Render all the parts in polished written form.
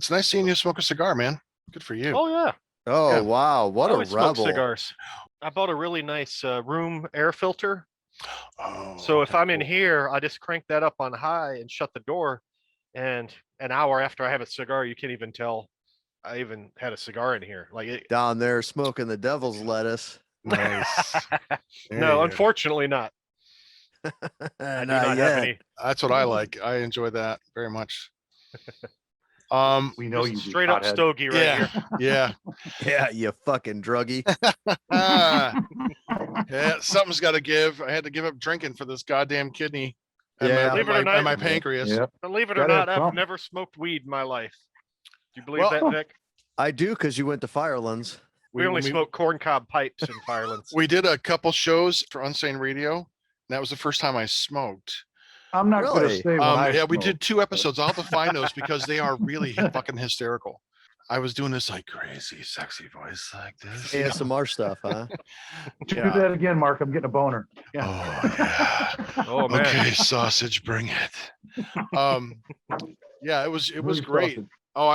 it's nice seeing you smoke a cigar, man. Good for you. Oh yeah. Oh, Yeah. wow. What I a always smoke rebel. cigars. I bought a really nice room air filter. Oh, So if okay, I'm in cool. here, I just crank that up on high and shut the door. And an hour after I have a cigar, you can't even tell I even had a cigar in here. Like it. Down there smoking the devil's lettuce. Nice. No, Yeah. unfortunately not. I do not have any. That's what I like. I enjoy that very much. We know you Straight up stogie right yeah, here. yeah. Yeah, you fucking druggie. Yeah, something's got to give. I had to give up drinking for this goddamn kidney. And Yeah. my, Believe it or and not, my pancreas. Yep. Believe it or Gotta have not, I've something. never smoked weed in my life. Do you believe Well, that, Vic? I do, because you went to Firelands. We only smoke corncob pipes in Firelands. We did a couple shows for Unsane Radio. And that was the first time I smoked. I'm not going to Really? say when I Yeah, we smoke. did 2 episodes. I'll have to find those because they are really fucking hysterical. I was doing this like crazy, sexy voice like this. you know? ASMR stuff, huh? Do that again, Mark. I'm getting a boner. Yeah. Oh yeah. Oh man. Okay, sausage, bring it. Yeah, it was Really great. sausage. Oh,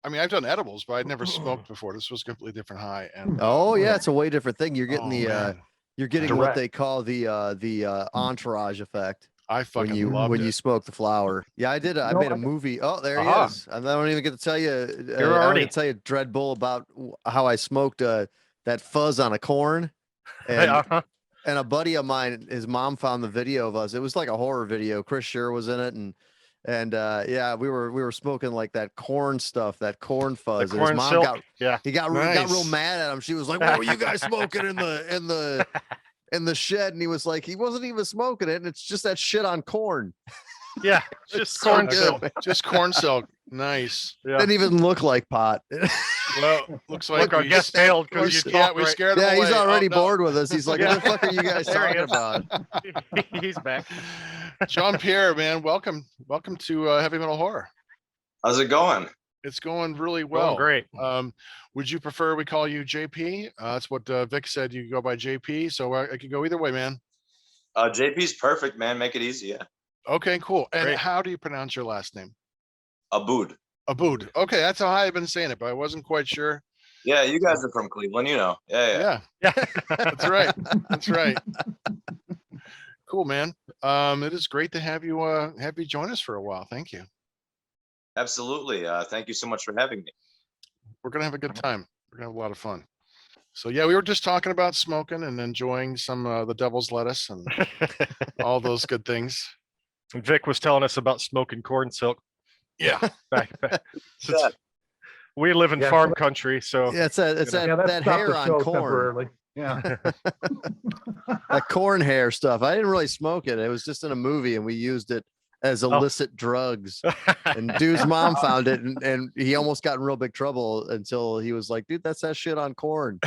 I mean, I've done edibles, but I'd never smoked before. This was a completely different high. And Oh yeah, it's a way different thing. You're getting man, you're getting Direct. what they call the entourage effect I fucking when you loved it. you smoke the flower. Yeah, I did. I No, made a I- movie. Oh, there he Aha. is. And I don't even get to tell you. You're I don't already- get to tell you Dreadbull about how I smoked that fuzz on a corn. And Uh-huh. and a buddy of mine, his mom found the video of us. It was like a horror video. Chris Scher was in it, and yeah, we were smoking like that corn stuff, that corn fuzz. The and his corn mom silk. Yeah. got real Nice. mad at him. She was like, "What were you guys smoking in the shed?" And he was like, he wasn't even smoking it, and it's just that shit on corn. Yeah. It's Just so corn good. silk. Just corn silk. Nice. Yeah. Didn't even look like pot. Well, looks like Look, our we- guest failed because you yeah, talked we right. scared him Yeah, he's away. already Oh, no. bored with us. He's like, Yeah. "What the fuck are you guys There he talking is. about?" He's back. Jean Pierre, man, welcome to Heavy Metal Horror. How's it going? It's going really well. Great. Would you prefer we call you JP? That's what Vic said. You go by JP, so I could go either way, man. JP's perfect, man. Make it easy. Yeah. Okay, cool. And Great. how do you pronounce your last name? Abboud. Abboud. Okay, that's how I've been saying it, but I wasn't quite sure. Yeah, you guys are from Cleveland, you know. Yeah. Yeah, Yeah. that's right. That's right. Cool, man. It is great to have you join us for a while. Thank you. Absolutely. Thank you so much for having me. We're gonna have a good time. We're gonna have a lot of fun. So yeah, we were just talking about smoking and enjoying some the devil's lettuce and all those good things. Vic was telling us about smoking corn silk. Yeah. Back. Since we live in Yeah, farm so country, so Yeah, it's that that stopped hair the on show corn, temporarily. Yeah. that corn hair stuff. I didn't really smoke it. It was just in a movie, and we used it as illicit drugs. And dude's mom found it, and he almost got in real big trouble until he was like, "Dude, that's that shit on corn.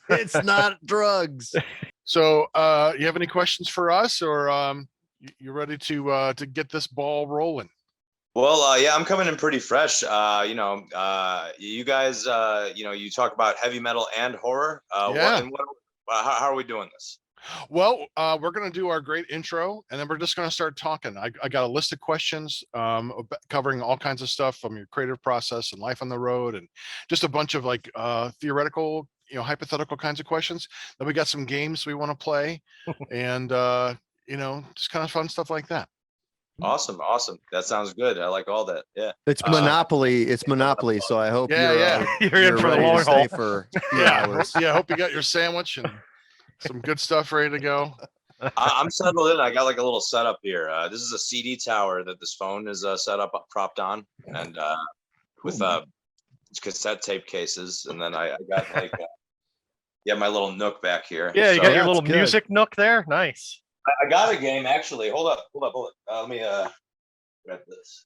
It's not drugs." So you have any questions for us, or you ready to get this ball rolling? Well, yeah, I'm coming in pretty fresh. You guys, you talk about heavy metal and horror. Yeah. How are we doing this? Well, we're going to do our great intro, and then we're just going to start talking. I got a list of questions covering all kinds of stuff from your creative process and life on the road, and just a bunch of like theoretical, hypothetical kinds of questions. Then we got some games we want to play, and just kind of fun stuff like that. Awesome. That sounds good. I like all that. Yeah. It's Monopoly. It's Monopoly. So I hope Yeah, You're in for the ready to long stay haul. for a few Yeah, hours. yeah. I hope you got your sandwich and some good stuff ready to go. I'm settled in. I got like a little setup here. This is a CD tower that this phone is set up, propped on, and with cassette tape cases. And then I got like, my little nook back here. Yeah, you So, got your that's little good. music nook there. Nice. I got a game actually. Hold up. Let me grab this.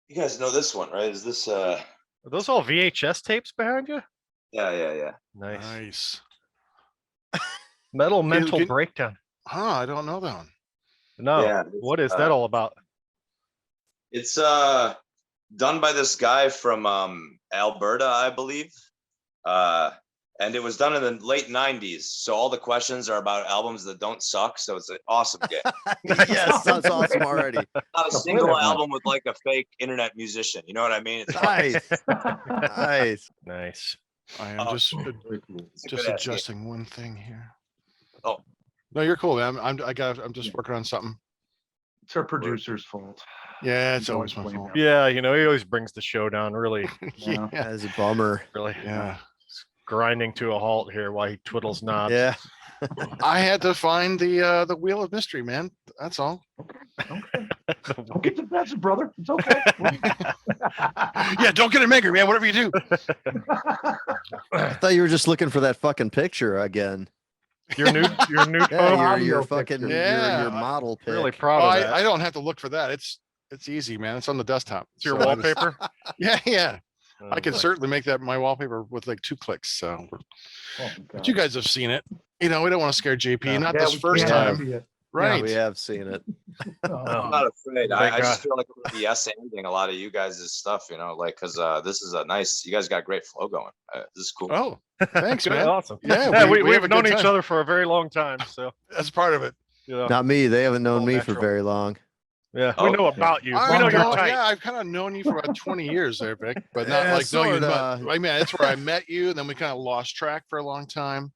You guys know this one, right? Is this Are those all VHS tapes behind you? Yeah. Nice. Nice. Metal mental can- breakdown. Huh? I don't know that one. No. Yeah, What is that all about? It's done by this guy from Alberta, I believe. and it was done in the late 90s. So all the questions are about albums that don't suck. So it's an awesome game. Yes, that's awesome already. Not a I'll play single that one. album with like a fake internet musician. You know what I mean? It's Nice. Nice. Nice. I am Oh, just Very cool. it's a just good-ass game. adjusting one thing here. Oh. No, you're cool, man. I'm just working on something. It's our producer's fault. Yeah, it's Don't always my blame fault. him. Yeah, he always brings the show down. Really, Yeah. That is a bummer. really Yeah. grinding to a halt here while he twiddles knobs. Yeah. I had to find the wheel of mystery, man. That's all. Okay. Don't get defensive, brother. It's okay. Yeah, don't get him angry, man. Whatever you do. I thought you were just looking for that fucking picture again. Your new Yeah, phone. your audio fucking picture. Yeah. your model pic. Really proud Oh, of that. I don't have to look for that. It's easy, man. It's on the desktop. It's your So I just- wallpaper. Yeah, yeah. Oh, I can boy. certainly make that my wallpaper with like 2 clicks. So, Oh, but God. you guys have seen it. You know, we don't want to scare JP. Not Yeah, this we first can't time, see it. right? We have seen it. I'm Oh, not afraid. Thank I just God. feel like I'm gonna be yes-anding a lot of you guys' stuff, you know, like because this is a nice. You guys got great flow going. This is cool. Oh, thanks, Good, man. awesome. Yeah, Yeah, we have we've a known good each time. other for a very long time, so That's part of it. you know, Not me. They haven't known All me for natural. very long. yeah, Oh, we know okay. about you. I We know know, you're tight. yeah, I've kind of known you for about 20 years there, Vic, but not Yeah, like know you. sorta. I mean, that's where I met you, and then we kind of lost track for a long time,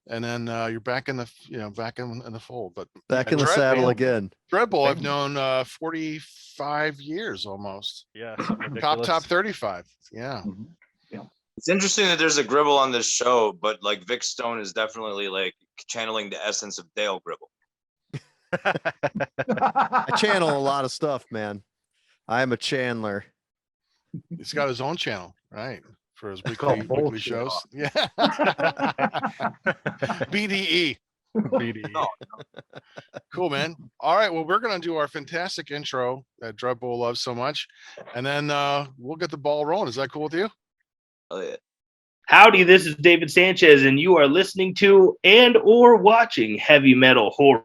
and then you're back in the back in the fold. But Back yeah, in the saddle again. Dreadbull, I've known 45 years almost. Yeah, something ridiculous. Top 35. Yeah. mhm. It's interesting that there's a Gribble on this show, but like Vic Stone is definitely like channeling the essence of Dale Gribble. I channel a lot of stuff, man. I'm a Chandler. He's got his own channel, right? For his called weekly bullshit. shows. Yeah. BDE. BD. No. Cool, man. All right. Well, we're going to do our fantastic intro that Dreadbull loves so much. And then we'll get the ball rolling. Is that cool with you? Oh, yeah. Howdy, this is David Sanchez, and you are listening to and or watching Heavy Metal Horror.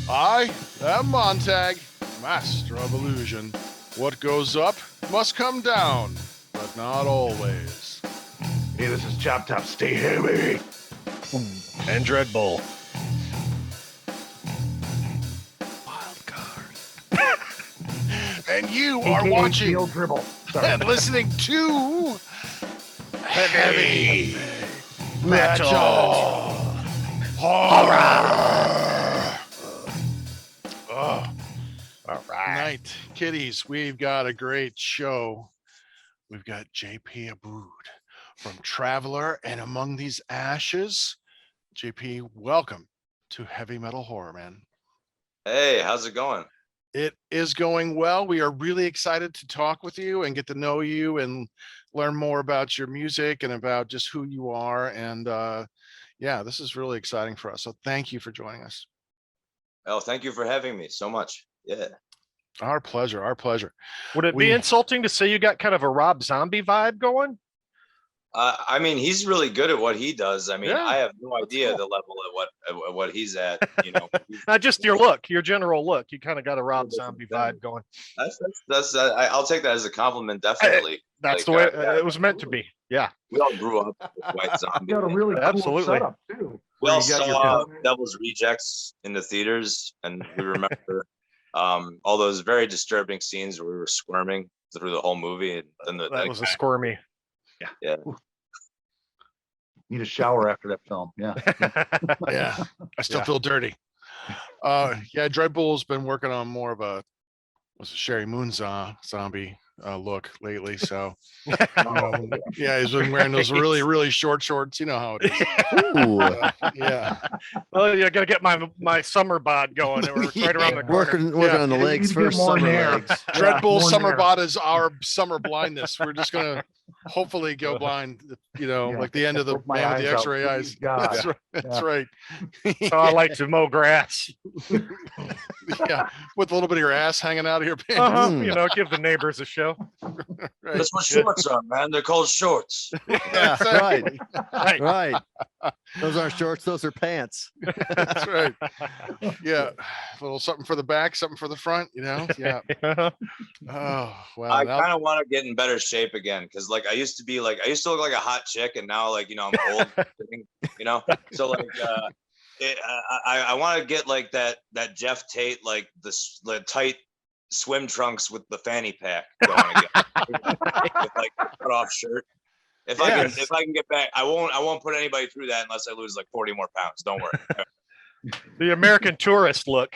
I am Montag, master of illusion. What goes up must come down, but not always. Hey, this is Choptop. Stay heavy. And Dreadbull. Wildcard. And you are AKA watching Steel Dribble. Sorry. and listening to Heavy Metal. Horror. Oh, All right. night, kiddies. We've got a great show. We've got JP Abboud from Traveler and Among These Ashes. JP, welcome to Heavy Metal Horror, man. Hey, how's it going? It is going well. We are really excited to talk with you and get to know you and learn more about your music and about just who you are. And yeah, this is really exciting for us. So thank you for joining us. Oh, thank you for having me so much. Yeah. Our pleasure. Our pleasure. Would it We- be insulting to say you got kind of a Rob Zombie vibe going? I mean, he's really good at what he does. I mean, Yeah, I have no idea cool. the level at what he's at. You know, Not just your look, your general look. You kind of got a Rob Zombie vibe going. I'll take that as a compliment. Definitely. That's Like, the way yeah, it was meant to be. Yeah. We all grew up with White Zombie. You got a really cool Absolutely. setup too. We all you got your- saw Devil's Rejects in the theaters, and we remember all those very disturbing scenes where we were squirming through the whole movie. And then That was a squirmy. Need a shower after that film. Yeah. Yeah, I still Yeah. feel dirty. Yeah, Dreadbull's been working on more of a Sherry Moon zombie look lately. So yeah, he's been wearing those really, really short shorts. You know how it is. Ooh, Yeah. Well, you got to get my summer bod going. We're right around the corner. working Yeah. on the You legs need to get first. more Summer hair. legs. Dreadbull more summer hair. bod is our summer blindness. We're just gonna hopefully go blind, Yeah. like the end of the Poke my man with the eyes out, X-ray please, eyes. God. That's right. That's Yeah. right. So I like to mow grass. Yeah, with a little bit of your ass hanging out of your pants. You know, give the neighbors a show. Right. That's what shorts are, man. They're called shorts. Yeah, Exactly. Right. right. Those aren't shorts, those are pants. That's right. Yeah, a little something for the back, something for the front. Yeah. Oh well. I Now, kind of want to get in better shape again because like I used to look like a hot chick, and now like I'm old. So like I want to get like that Jeff Tate, like the tight swim trunks with the fanny pack going again. With like a cut off shirt. If I can get back, I won't put anybody through that unless I lose like 40 more pounds. Don't worry. The American tourist look.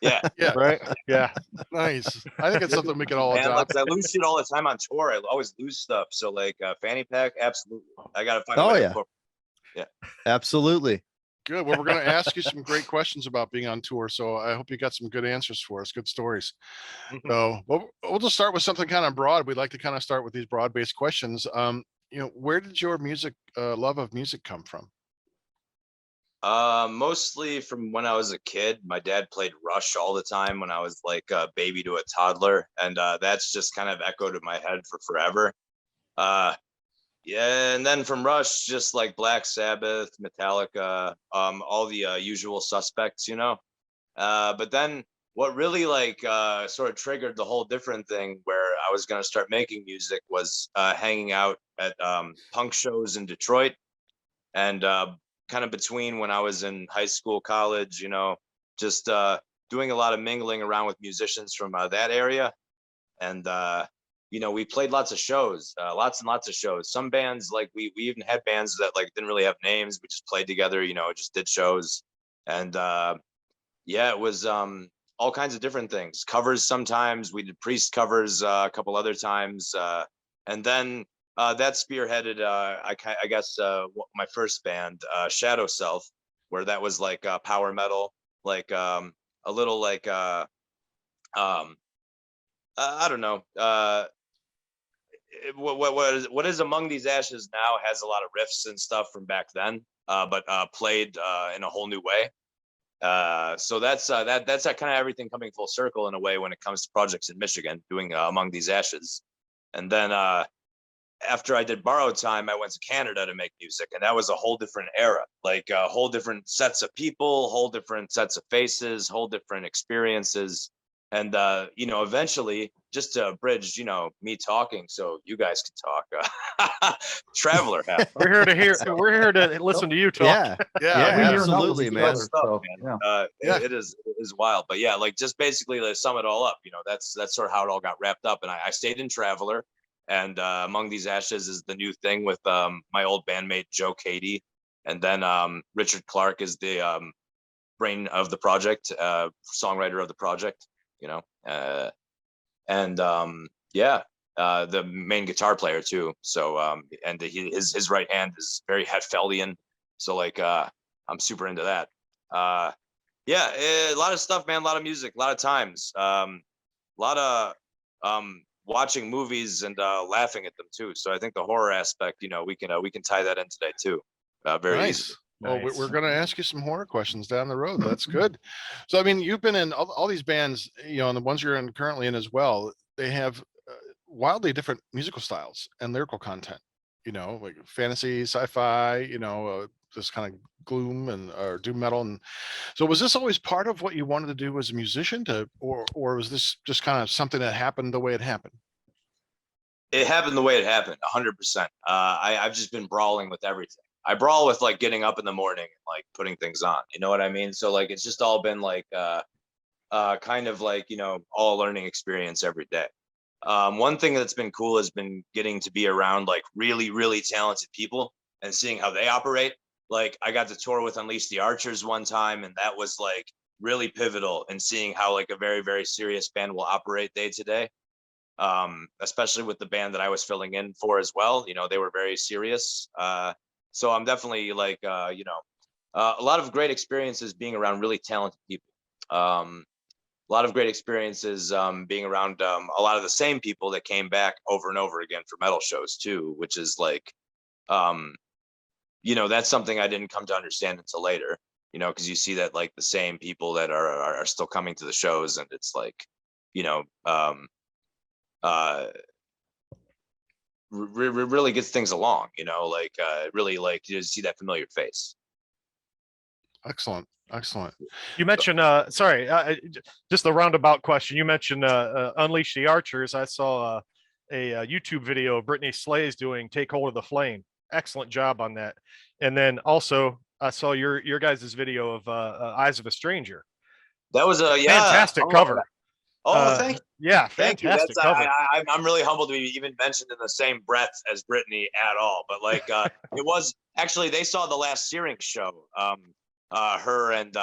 Yeah. yeah, Right. Yeah. nice. I think it's something we can all Man, adopt. I lose shit all the time on tour. I always lose stuff. So like fanny pack, absolutely. I gotta find a Oh, way to yeah. incorporate. Absolutely. Good. Well, we're going to ask you some great questions about being on tour. So I hope you got some good answers for us, good stories. So we'll just start with something kind of broad. We'd like to kind of start with these broad-based questions. Where did your love of music come from? Mostly from when I was a kid. My dad played Rush all the time when I was like a baby to a toddler, and that's just kind of echoed in my head for forever. Yeah, and then from Rush, just like Black Sabbath, Metallica, all the usual suspects, But then what really like sort of triggered the whole different thing where I was gonna start making music was hanging out at punk shows in Detroit, and kind of between when I was in high school, college, just doing a lot of mingling around with musicians from that area, and we played lots of shows, lots and lots of shows. Some bands, like we even had bands that like didn't really have names. We just played together, just did shows. And it was all kinds of different things. Covers sometimes. We did Priest covers a couple other times. And then that spearheaded, I guess, my first band, Shadow Self, where that was like power metal, like a little like, I don't know. What is Among These Ashes now has a lot of riffs and stuff from back then, but played in a whole new way. So that's kind of everything coming full circle in a way when it comes to projects in Michigan, doing Among These Ashes. And then after I did Borrowed Time, I went to Canada to make music, and that was a whole different era, like a whole different sets of people, whole different sets of faces, whole different experiences. And eventually, just to bridge me talking so you guys can talk, Traveler happened. We're here to listen to you talk. Yeah. Yeah, absolutely, man. It is wild. But yeah, like just basically to sum it all up, that's sort of how it all got wrapped up. And I stayed in Traveler, and Among These Ashes is the new thing with my old bandmate Joe Cady, and then Richard Clark is the brain of the project, songwriter of the project. The main guitar player too. So and his right hand is very Hetfeldian. So like I'm super into that. A lot of stuff, man. A lot of music, a lot of times, a lot of watching movies and laughing at them too. So I think the horror aspect, we can tie that in today too. Very nice. easily. Well, we're going to ask you some horror questions down the road. That's good. So, I mean, you've been in all these bands, and the ones you're currently in as well. They have wildly different musical styles and lyrical content. Like fantasy, sci-fi. This kind of gloom or doom metal. And so, was this always part of what you wanted to do as a musician, or was this just kind of something that happened the way it happened? It happened the way it happened, 100%. I've just been brawling with everything. I brawl with like getting up in the morning and like putting things on, you know what I mean? So like, it's just all been like, kind of like, all a learning experience every day. One thing that's been cool has been getting to be around like really, really talented people and seeing how they operate. Like I got to tour with Unleash the Archers one time, and that was like really pivotal in seeing how like a very, very serious band will operate day to day. Especially with the band that I was filling in for as well. They were very serious. So I'm definitely like, a lot of great experiences being around really talented people. A lot of great experiences being around a lot of the same people that came back over and over again for metal shows too, which is like, that's something I didn't come to understand until later. you know, because you see that like the same people that are still coming to the shows, and it's like, you know, really gets things along, you know, like really like you see that familiar face. Excellent. Excellent. You mentioned, just the roundabout question. You mentioned Unleash the Archers. I saw a YouTube video of Brittany Slays doing Take Hold of the Flame. Excellent job on that. And then also I saw your guys' video of Eyes of a Stranger. That was a Fantastic cover. Thank you. Yeah, Thank you. fantastic That's cover. I'm really humbled to be even mentioned in the same breath as Brittany at all. But like it was actually, they saw the last Searing show. Her and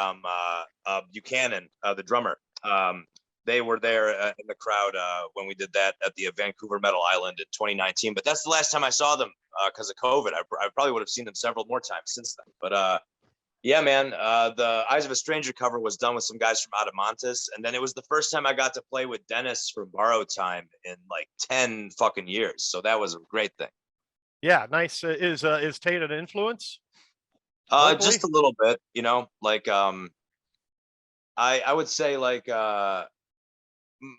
Buchanan, the drummer. They were there in the crowd when we did that at the Vancouver Metal Island in 2019. But that's the last time I saw them because of COVID. I probably would have seen them several more times since then. But yeah, man, the Eyes of a Stranger cover was done with some guys from Adamantis. And then it was the first time I got to play with Dennis from Borrow Time in like 10 fucking years. So that was a great thing. Yeah, nice. Is Tate an influence? Just a little bit, you know, like I would say like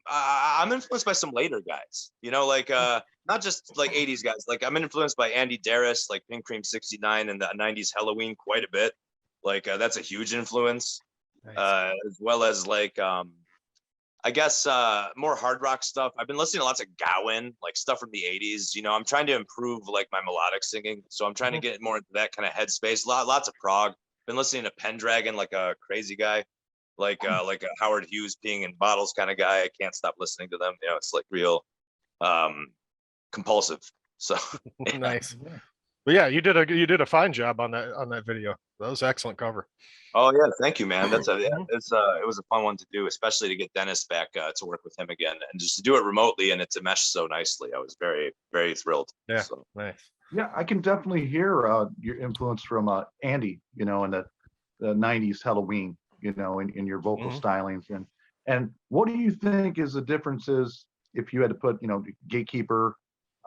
I'm influenced by some later guys, you know, like not just like 80s guys. Like I'm influenced by Andy Darris, like Pink Cream 69 and the 90s Halloween quite a bit. Like that's a huge influence. Nice. As well as like I guess more hard rock stuff. I've been listening to lots of Gowan, like stuff from the 80s. You know, I'm trying to improve like my melodic singing. So I'm trying to get more into that kind of headspace. Lots of prog. Been listening to Pendragon like a crazy guy, like a Howard Hughes peeing in bottles kind of guy. I can't stop listening to them. You know, it's like real compulsive. So yeah. Nice. But yeah, you did a fine job on that video. That was excellent cover. Oh yeah, thank you, man. That's it was a fun one to do, especially to get Dennis back to work with him again, and just to do it remotely and it to mesh so nicely. I was very, very thrilled. Yeah, so. Nice. Yeah, I can definitely hear your influence from Andy, you know, in the 90s Halloween, you know, in your vocal stylings. And what do you think is the differences if you had to put, you know, Gatekeeper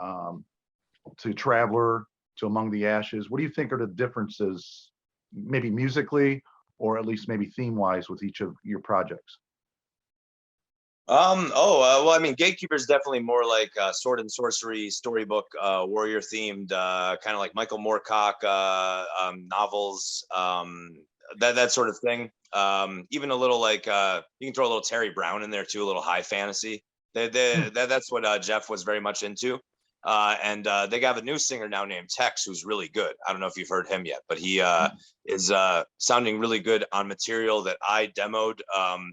to Traveler to Among the Ashes? What do you think are the differences, maybe musically or at least maybe theme-wise with each of your projects? Well, I mean, Gatekeeper is definitely more like sword and sorcery storybook, warrior themed, kind of like Michael Moorcock novels, that sort of thing. Even a little like you can throw a little Terry Brown in there too, a little high fantasy. That's what Jeff was very much into. And they have a new singer now named Tex, who's really good. I don't know if you've heard him yet, but he is sounding really good on material that I demoed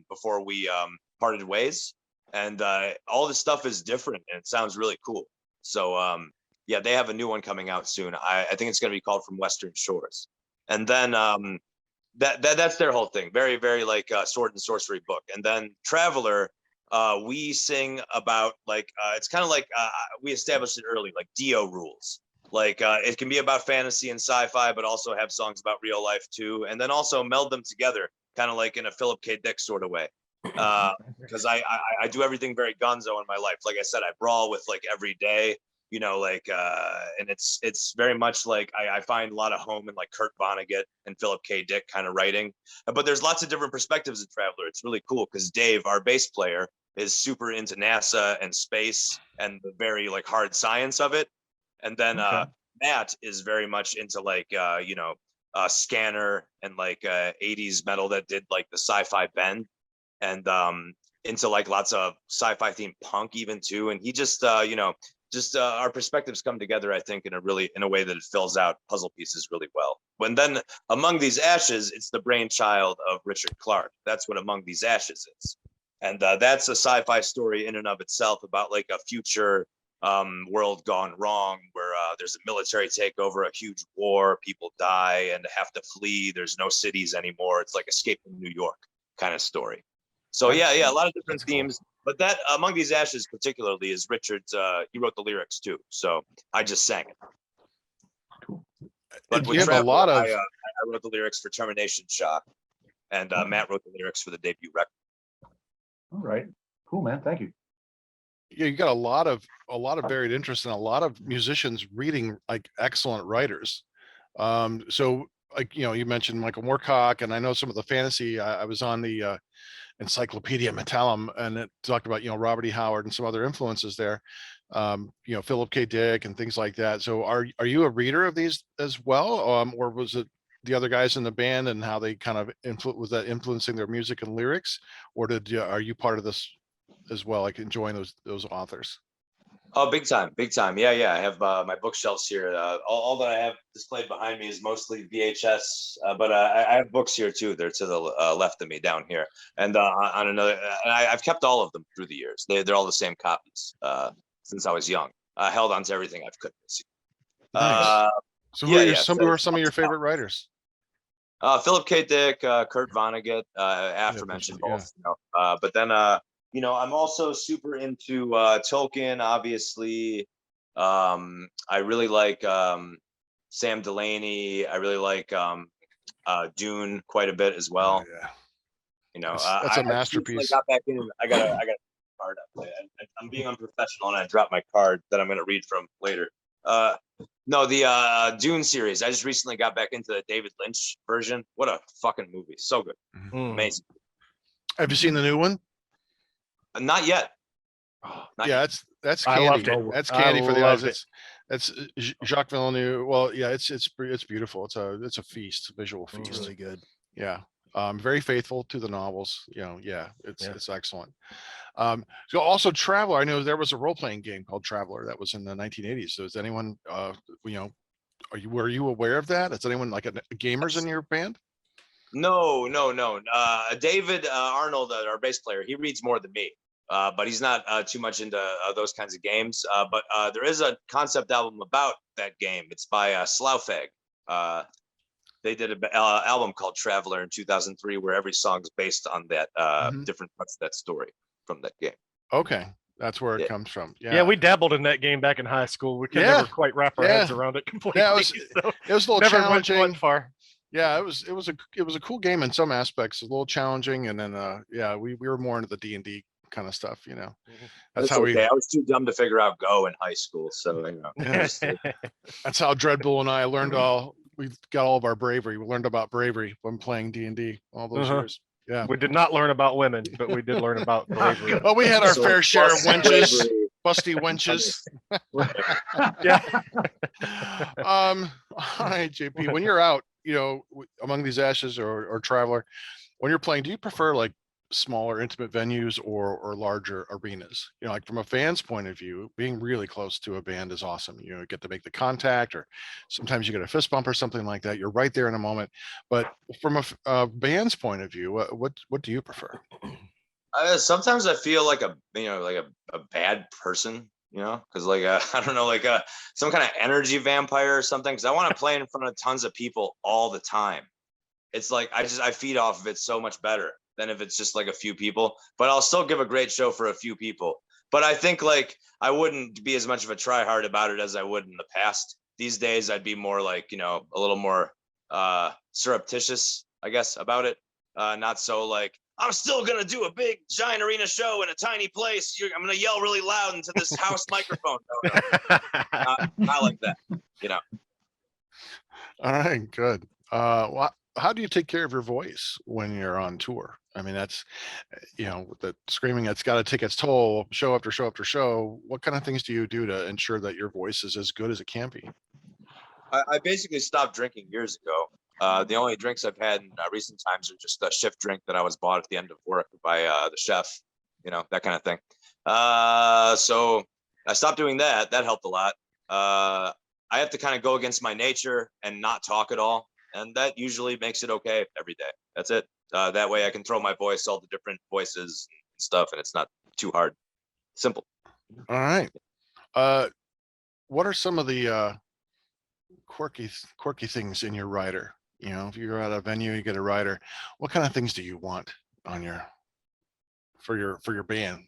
before we parted ways. And all this stuff is different and it sounds really cool. So yeah, they have a new one coming out soon. I think it's going to be called From Western Shores. And then that's their whole thing. Very, very like sword and sorcery book. And then Traveler, we sing about like it's kind of like we established it early, like Dio rules. Like it can be about fantasy and sci-fi, but also have songs about real life too, and then also meld them together, kind of like in a Philip K. Dick sort of way. Because I do everything very gonzo in my life. Like I said, I brawl with like every day, you know, like and it's very much like I find a lot of home in like Kurt Vonnegut and Philip K. Dick kind of writing. But there's lots of different perspectives in Traveler. It's really cool because Dave, our bass player, is super into NASA and space and the very like hard science of it. And then Matt is very much into like you know, Scanner and like 80s metal that did like the sci-fi bend, and into like lots of sci-fi themed punk even too. And he just you know, just our perspectives come together, I think, in a way that it fills out puzzle pieces really well. When then Among These Ashes, it's the brainchild of Richard Clark. That's what Among These Ashes is. And that's a sci-fi story in and of itself about like a future world gone wrong where there's a military takeover, a huge war, people die and have to flee. There's no cities anymore. It's like Escape from New York kind of story. So yeah, a lot of different themes. Cool. But that Among These Ashes particularly is Richard's, he wrote the lyrics too. So I just sang it. Cool. But with Traveler, I wrote the lyrics for Termination Shock, and Matt wrote the lyrics for the debut record. All right, cool, man. Thank you. Yeah, you got a lot of varied interests and a lot of musicians reading like excellent writers. So like, you mentioned Michael Moorcock, and I know some of the fantasy. I was on the Encyclopedia Metallum, and it talked about, Robert E. Howard and some other influences there. Philip K. Dick and things like that. So are you a reader of these as well? Or was it the other guys in the band and how they kind of was that influencing their music and lyrics? Or are you part of this as well, like enjoying those authors? Oh, big time, big time. Yeah, yeah. I have my bookshelves here. All that I have displayed behind me is mostly VHS, but I have books here too. They're to the left of me down here, and on another. And I've kept all of them through the years. They're all the same copies since I was young. I held on to everything I've could. Nice. So who are some of your favorite writers? Philip K. Dick, Kurt Vonnegut, aforementioned both. But then I'm also super into Tolkien, obviously. I really like Sam Delaney. I really like Dune quite a bit as well. Oh, yeah. That's a masterpiece. I got back in. I got a card up. I'm being unprofessional, and I dropped my card that I'm going to read from later. No, the Dune series. I just recently got back into the David Lynch version. What a fucking movie! So good, amazing. Have you seen the new one? Not yet. Yeah, that's candy. I loved it. That's candy for the eyes. It. That's Jacques Villeneuve. Well, yeah, it's beautiful. It's a feast, visual feast. It's really good. Yeah. Very faithful to the novels. It's excellent. So also Traveler. I know there was a role-playing game called Traveler that was in the 1980s. So is anyone, were you aware of that? Is anyone like gamers in your band? No. David Arnold, our bass player, he reads more than me, but he's not too much into those kinds of games. But there is a concept album about that game. It's by Slough-Egg. They did an album called Traveler in 2003, where every song is based on that different parts of that story from that game. Okay, that's where it comes from. Yeah, we dabbled in that game back in high school. We could never quite wrap our heads around it completely. Yeah, it was a little challenging. Went far. Yeah, it was a cool game in some aspects. A little challenging, and then we were more into the D&D kind of stuff. That's how okay. I was too dumb to figure out Go in high school, so that's how Dreadbull and I learned we got all of our bravery. We learned about bravery when playing D&D all those years. Yeah, we did not learn about women, but we did learn about bravery. Well, we had our fair share of wenches, busty wenches. Yeah. All right, JP. When you're out, among these ashes or Traveler, when you're playing, do you prefer like smaller, intimate venues or larger arenas? Like from a fan's point of view, being really close to a band is awesome. You get to make the contact, or sometimes you get a fist bump or something like that. You're right there in a moment. But from a band's point of view, what do you prefer? Sometimes I feel like a bad person, because I don't know, some kind of energy vampire or something. Because I want to play in front of tons of people all the time. It's like I feed off of it so much better than if it's just like a few people, but I'll still give a great show for a few people. But I think I wouldn't be as much of a try hard about it as I would in the past. These days, I'd be more like, a little more surreptitious, I guess, about it. Not so like, I'm still going to do a big giant arena show in a tiny place. I'm going to yell really loud into this house microphone. No. Not like that, All right, good. How do you take care of your voice when you're on tour? I mean, that's, the screaming, it's got to take its toll show after show after show. What kind of things do you do to ensure that your voice is as good as it can be? I basically stopped drinking years ago. The only drinks I've had in recent times are just a shift drink that I was bought at the end of work by the chef, that kind of thing. So I stopped doing that. That helped a lot. I have to kind of go against my nature and not talk at all. And that usually makes it okay every day. That's it. That way I can throw my voice, all the different voices and stuff, and it's not too hard. Simple. All right. What are some of the quirky things in your rider? If you're at a venue, you get a rider. What kind of things do you want on for your band?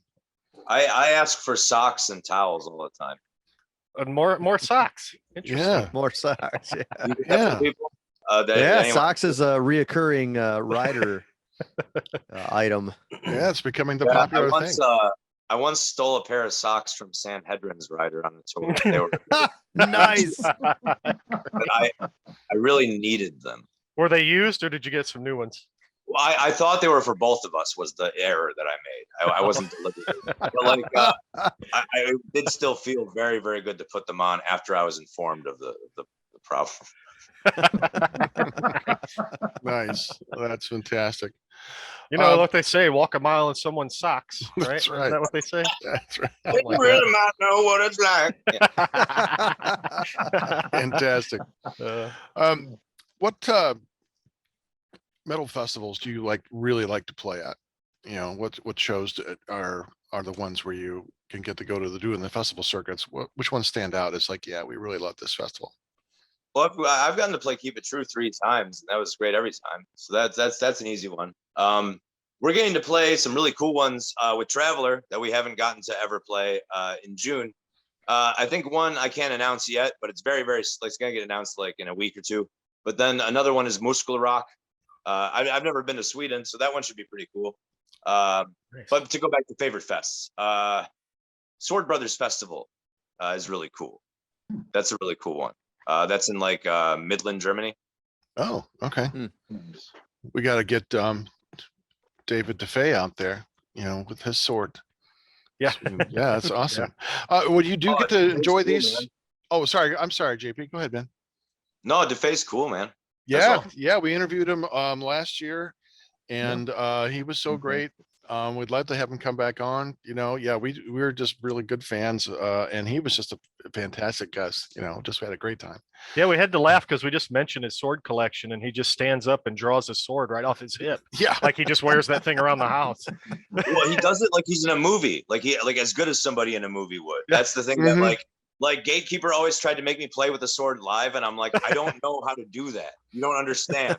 I ask for socks and towels all the time. And more socks. Interesting. Yeah, more socks. Yeah. Yeah. Socks is a reoccurring rider item. Yeah, it's becoming the popular thing. I once stole a pair of socks from Sanhedrin's rider on the tour. They were nice. but I really needed them. Were they used or did you get some new ones? Well, I thought they were for both of us was the error that I made. I wasn't deliberate. But like, I did still feel very, very good to put them on after I was informed of the problem. Nice. That's fantastic. You know what they say, walk a mile in someone's socks, right? That's right. Isn't that what they say? That's right. You Like really might know what it's like. Yeah. Fantastic. Uh, What metal festivals do you really like to play at? You know, what shows are the ones where you can get to go to doing the festival circuits? Which ones stand out as like, yeah, we really love this festival? Well, I've gotten to play Keep It True 3 times, and that was great every time. So that's an easy one. We're getting to play some really cool ones with Traveler that we haven't gotten to ever play in June. I think one I can't announce yet, but it's very, very, it's gonna get announced like in a week or two. But then another one is Muscular Rock. I've never been to Sweden, so that one should be pretty cool. nice. But to go back to favorite fests, Sword Brothers Festival is really cool. That's a really cool one. That's in like Midland, Germany. Oh, okay. Nice. We got to get David DeFay out there, you know, with his sword. Yeah. Yeah, that's awesome. Well, you do get to enjoy these. Man. Oh, sorry. I'm sorry, JP. Go ahead, man. No, DeFay's cool, man. Yeah, all. yeah. We interviewed him last year, and he was so Mhm. great. We'd love to have him come back on. You know, yeah, we were just really good fans, and he was just a fantastic guest. You know, just had a great time. Yeah, we had to laugh because we just mentioned his sword collection and he just stands up and draws his sword right off his hip. Yeah, Like he just wears that thing around the house. Well, he does it like he's in a movie, like as good as somebody in a movie would. That's the thing Mhm. that like Gatekeeper always tried to make me play with the sword live, and I'm like, I don't know how to do that. You don't understand.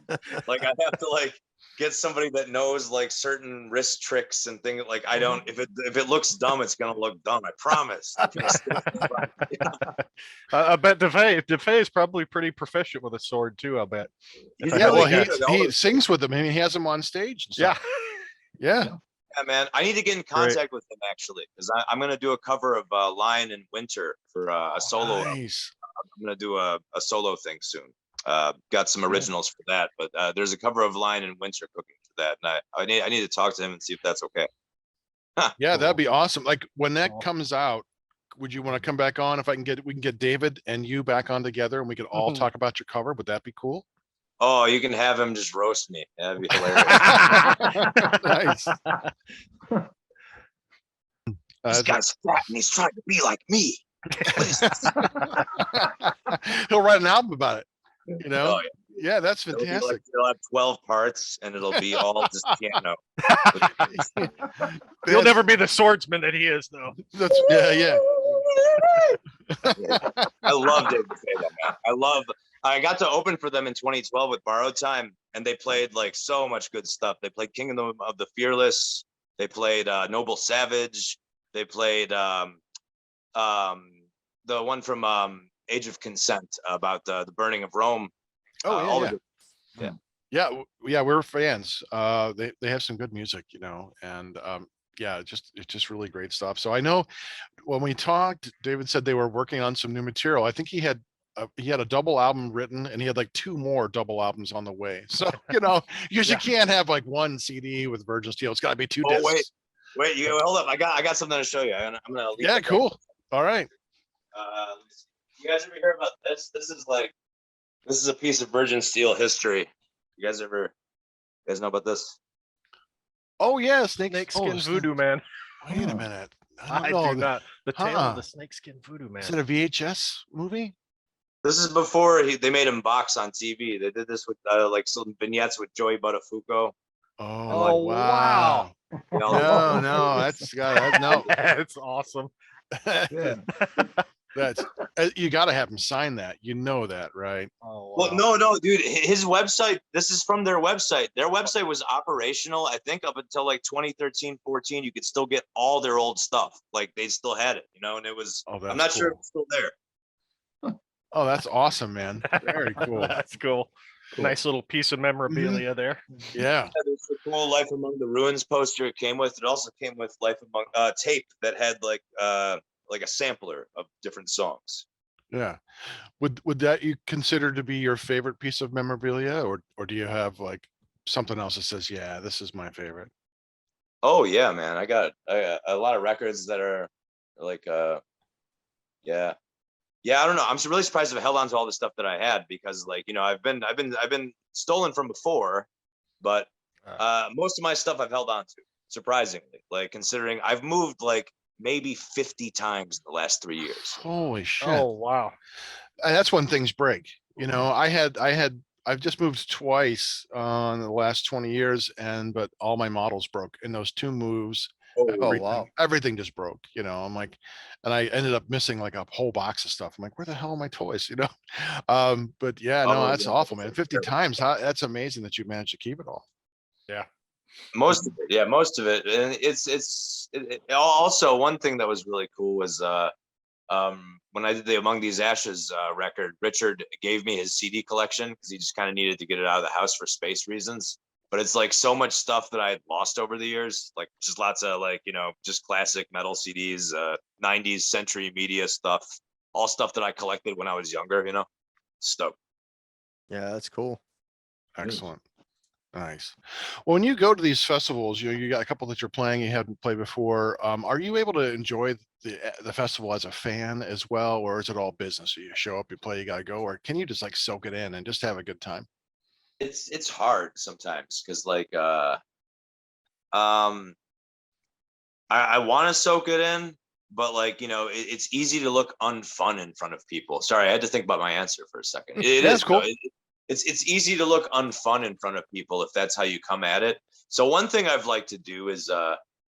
Like I have to like get somebody that knows like certain wrist tricks and things. Like I don't. If it looks dumb, it's gonna look dumb. I promise. I bet DeFay is probably pretty proficient with a sword too. I bet. He's yeah. really Well, good at all he this. sings with them, and he has them on stage. And Yeah. stuff. Yeah. Yeah, man. I need to get in contact with him actually, because I'm gonna do a cover of Lion in Winter for a solo. Nice. I'm gonna do a solo thing soon. Got some originals for that, but there's a cover of Lion in Winter cooking for that, and I need to talk to him and see if that's okay. Yeah, that'd be awesome. Like when that Cool. comes out, would you want to come back on? If we can get David and you back on together, and we could all talk about your cover. Would that be cool? Oh, you can have him just roast me. That'd be hilarious. Nice. This guy's fat and he's trying to be like me. He'll write an album about it. You know? Oh, Yeah, that's It'll be fantastic. like, it'll have 12 parts and it'll be all just piano. He'll never be the swordsman that he is, though. That's yeah. I love David Fay, man. I got to open for them in 2012 with Borrowed Time, and they played like so much good stuff. They played Kingdom of the Fearless. They played Noble Savage. They played the one from Age of Consent about the burning of Rome. Oh Yeah. yeah. We're fans. They have some good music, you know, and yeah, it's just really great stuff. So I know when we talked, David said they were working on some new material. I think he had a double album written, and he had like 2 more double albums on the way. So you know, because you can't have like 1 CD with Virgin Steel. It's got to be 2 discs. Wait, you hold up. I got something to show you. I'm gonna. Leave Yeah, it there. cool. All right. Let me see. You guys ever hear about this? This is a piece of Virgin Steel history. You guys know about this? Oh yeah, Snakeskin Voodoo Man. Wait a minute. I don't know. do not. The tale Huh. of the Snakeskin Voodoo Man. Is it a VHS movie? This is before they made him box on TV. They did this with like some vignettes with Joey Buttafuoco. Oh, wow. You know, No, that's no. That's awesome. Yeah. That's you got to have him sign that. You know that, right? Oh, Well, no, dude. His website. This is from their website. Their website was operational, I think, up until like 2013, 14. You could still get all their old stuff. Like they still had it, you know. And it was. Oh, that's I'm not sure if cool. it's still there. Oh, that's awesome, man. Very cool. That's cool. Nice little piece of memorabilia there. Yeah. There's a cool Life Among the Ruins poster it came with. It also came with Life Among tape that had like a sampler of different songs. Yeah. Would that you consider to be your favorite piece of memorabilia, or do you have like something else that says, yeah, this is my favorite? Oh yeah, man. I got a lot of records that are like yeah. Yeah, I don't know. I'm really surprised I've held on to all the stuff that I had because like, you know, I've been stolen from before, but most of my stuff I've held on to, surprisingly. Like considering I've moved like maybe 50 times in the last 3 years. Holy shit. Oh wow. That's when things break. I've just moved twice in the last 20 years, but all my models broke in those two moves. Oh, Everything, wow. everything just broke, I'm like, and I ended up missing like a whole box of stuff. I'm like, where the hell are my toys? But yeah, no, Oh, that's yeah. awful, man. 50 times. That's amazing that you managed to keep it all. Yeah. Most of it, yeah, most of it. And also one thing that was really cool was when I did the Among These Ashes record, Richard gave me his CD collection because he just kind of needed to get it out of the house for space reasons. But it's like so much stuff that I had lost over the years, like just lots of like, you know, just classic metal CDs, 90s Century Media stuff, all stuff that I collected when I was younger, you know. Stoked. Yeah, that's cool. Excellent. Nice. Well, when you go to these festivals, you got a couple that you're playing you hadn't played before. Are you able to enjoy the festival as a fan as well, or is it all business? So you show up, you play, you gotta go, or can you just like soak it in and just have a good time? It's hard sometimes because like um I want to soak it in, but like, you know, it's easy to look unfun in front of people. Sorry, I had to think about my answer for a second. It That's is cool. it's easy to look unfun in front of people if that's how you come at it. So one thing I've liked to do is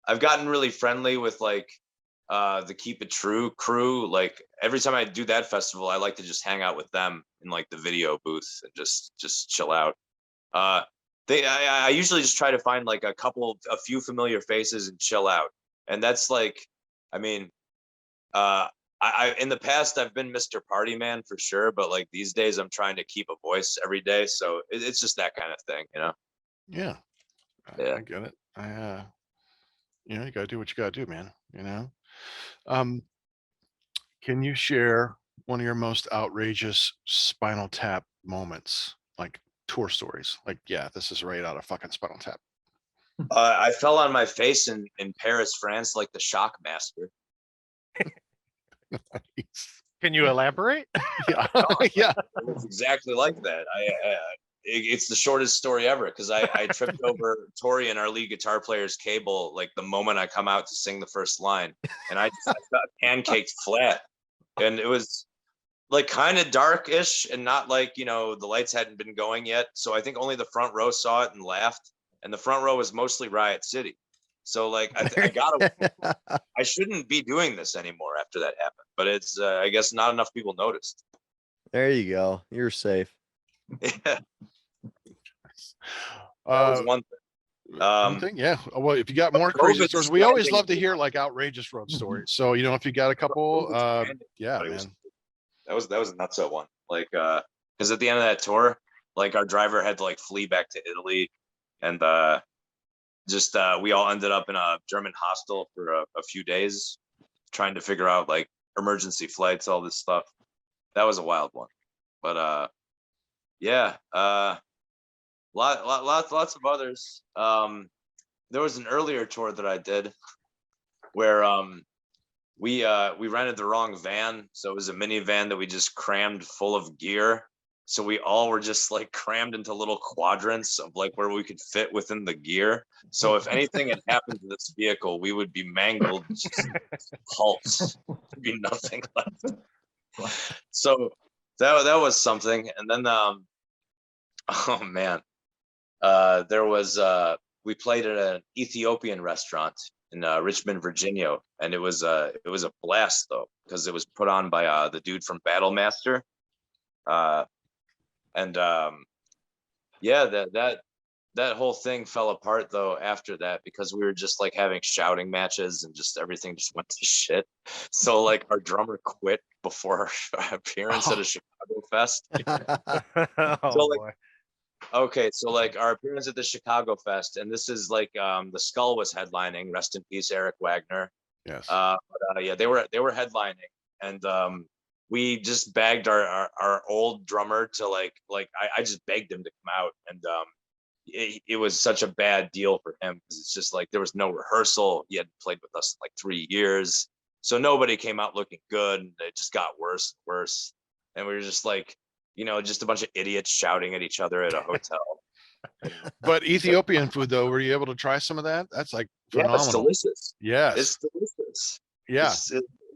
I've gotten really friendly with like the Keep It True crew. Like every time I do that festival, I like to just hang out with them in like the video booth and just chill out. Uh I usually just try to find like a few familiar faces and chill out. And that's like, I mean, I in the past I've been Mr. Party Man for sure, but like these days I'm trying to keep a voice every day, so it's just that kind of thing, you know. Yeah, Yeah. I get it. You gotta do what you gotta do, man. Um, can you share one of your most outrageous Spinal Tap moments, like tour stories? Like, yeah, this is right out of fucking Spinal Tap. I fell on my face in Paris, France, like the shock master. Can you elaborate? Yeah, yeah. It was exactly like that. It's the shortest story ever because I tripped over Tori and our lead guitar player's cable like the moment I come out to sing the first line, and I got pancaked flat, and it was like kind of dark-ish and not like, you know, the lights hadn't been going yet. So I think only the front row saw it and laughed, and the front row was mostly Riot City. So like I shouldn't be doing this anymore after that happened, but it's I guess not enough people noticed. There you go. You're safe. Yeah, that was one thing. One thing, yeah. Well, if you got more crazy stories, we always love to hear like outrageous road stories. So if you got a couple, yeah, man. That was a nutso one. Like because at the end of that tour, like our driver had to like flee back to Italy, and we all ended up in a German hostel for a few days trying to figure out like emergency flights, all this stuff. That was a wild one. But yeah, lots of others. There was an earlier tour that I did where we rented the wrong van, so it was a minivan that we just crammed full of gear. So we all were just like crammed into little quadrants of like where we could fit within the gear. So if anything had happened to this vehicle, we would be mangled, just pulse, there'd be nothing left. So that was something. And then oh man, there was we played at an Ethiopian restaurant in Richmond, Virginia, and it was a blast though because it was put on by the dude from Battlemaster. Yeah, that whole thing fell apart though after that because we were just like having shouting matches and just everything just went to shit. So like our drummer quit before our appearance at a Chicago Fest. Oh, So like boy. okay, so like our appearance at the Chicago Fest, and this is like the Skull was headlining. Rest in peace, Eric Wagner. Yes. Yeah, they were headlining, and we just begged our old drummer to I just begged him to come out, and it was such a bad deal for him because it's just like there was no rehearsal. He hadn't played with us in like 3 years, so nobody came out looking good, and it just got worse and worse. And we were just like, just a bunch of idiots shouting at each other at a hotel. But Ethiopian food, though, were you able to try some of that? That's like Yeah, it's phenomenal. delicious. Yes. It's delicious. Yeah.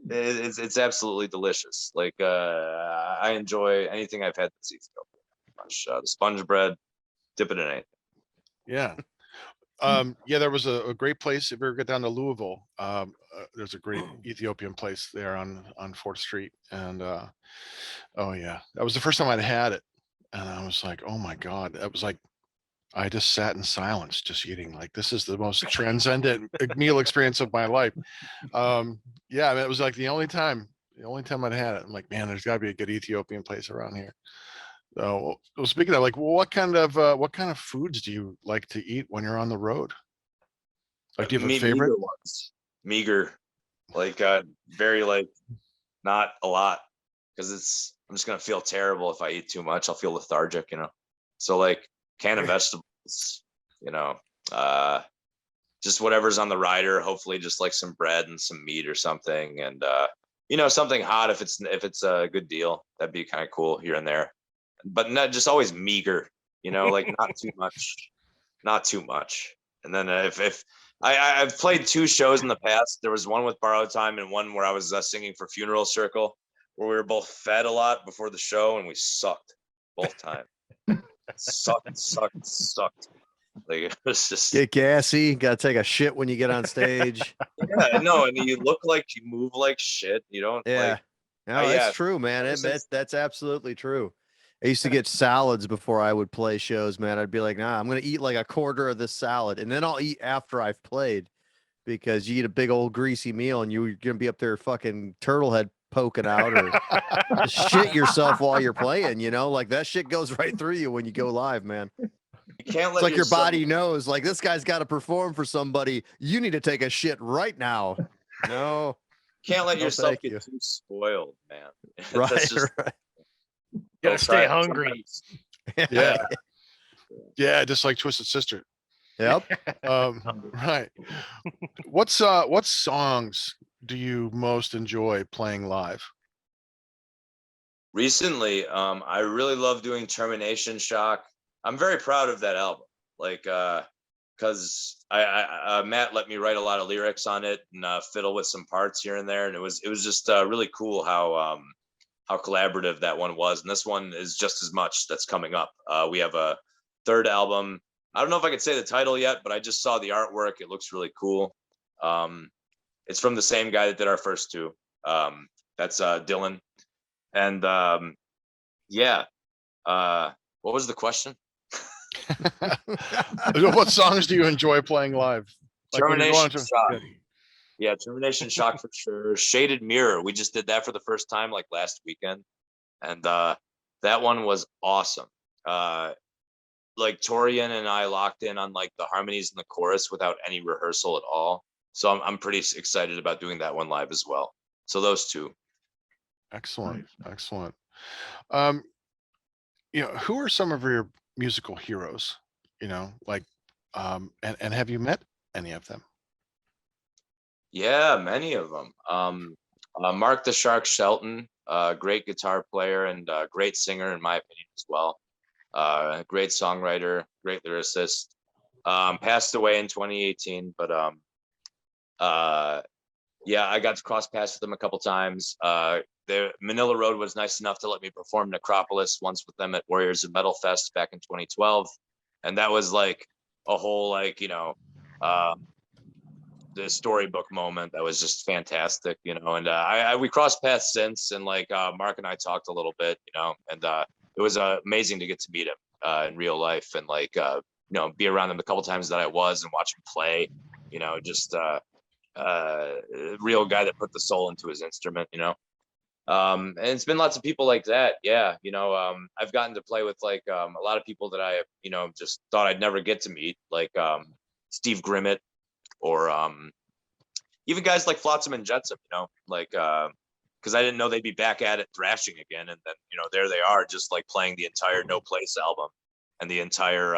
It's absolutely delicious. Like I enjoy anything I've had this Ethiopian. Much the sponge bread, dip it in anything. Yeah. Yeah, there was a great place. If you ever get down to Louisville, there's a great Ethiopian place there on 4th Street. And oh yeah, that was the first time I'd had it. And I was like, oh my God. That was like, I just sat in silence, just eating. Like, this is the most transcendent meal experience of my life. Yeah, I mean, it was like the only time I'd had it. I'm like, man, there's gotta be a good Ethiopian place around here. So, well, speaking of, like, well, what kind of foods do you like to eat when you're on the road? Like, do you have a favorite? Meager ones. Meager, like very like not a lot, because I'm just gonna feel terrible if I eat too much. I'll feel lethargic, So like can of vegetables, just whatever's on the rider. Hopefully, just like some bread and some meat or something, and something hot if it's a good deal. That'd be kind of cool here and there. But not just always meager, like not too much. And then if I've played 2 shows in the past. There was one with Borrowed Time and one where I was singing for Funeral Circle, where we were both fed a lot before the show and we sucked both times. sucked. Like it was just Get gassy. Got to take a shit when you get on stage. yeah, no, and you move like shit. You don't. Yeah. Like, No, it's true, man. That's absolutely true. I used to get salads before I would play shows, man. I'd be like, nah, I'm going to eat like a quarter of this salad, and then I'll eat after I've played, because you eat a big old greasy meal and you're going to be up there fucking turtle head poking out or shit yourself while you're playing, like that shit goes right through you when you go live, man. you can't let It's like your body knows, like, this guy's got to perform for somebody. You need to take a shit right now. No. Can't let No, yourself thank get you. too spoiled, man. Right, That's just, right. Gotta stay hungry. Yeah. Yeah, just like Twisted Sister. Yep. Right. What songs do you most enjoy playing live? Recently, I really love doing Termination Shock. I'm very proud of that album. Like, because Matt let me write a lot of lyrics on it and fiddle with some parts here and there, and it was just really cool how collaborative that one was. And this one is just as much. That's coming up. We have a 3rd album. I don't know if I could say the title yet, but I just saw the artwork. It looks really cool. It's from the same guy that did our first 2. That's Dylan. And yeah. What was the question? What songs do you enjoy playing live? Like Termination Shock. Yeah, Termination Shock for sure. Shaded Mirror. We just did that for the first time like last weekend. And that one was awesome. Like Torian and I locked in on like the harmonies and the chorus without any rehearsal at all. So I'm pretty excited about doing that one live as well. So those 2. Excellent. Excellent. Who are some of your musical heroes? Like, and have you met any of them? Yeah, many of them. Mark the Shark Shelton, great guitar player and great singer in my opinion as well. Great songwriter, great lyricist. Passed away in 2018, but yeah, I got to cross paths with them a couple times. The Manila Road was nice enough to let me perform Necropolis once with them at Warriors of Metal Fest back in 2012, and that was like a whole the storybook moment that was just fantastic, and we crossed paths since, and Mark and I talked a little bit, and it was amazing to get to meet him in real life and be around him the couple times that I was and watch him play, just real guy that put the soul into his instrument, and it's been lots of people like that. Yeah. I've gotten to play with a lot of people that I, just thought I'd never get to meet, like Steve Grimmett, or even guys like Flotsam and Jetsam, because I didn't know they'd be back at it thrashing again. And then, there they are, just like playing the entire No Place album and the entire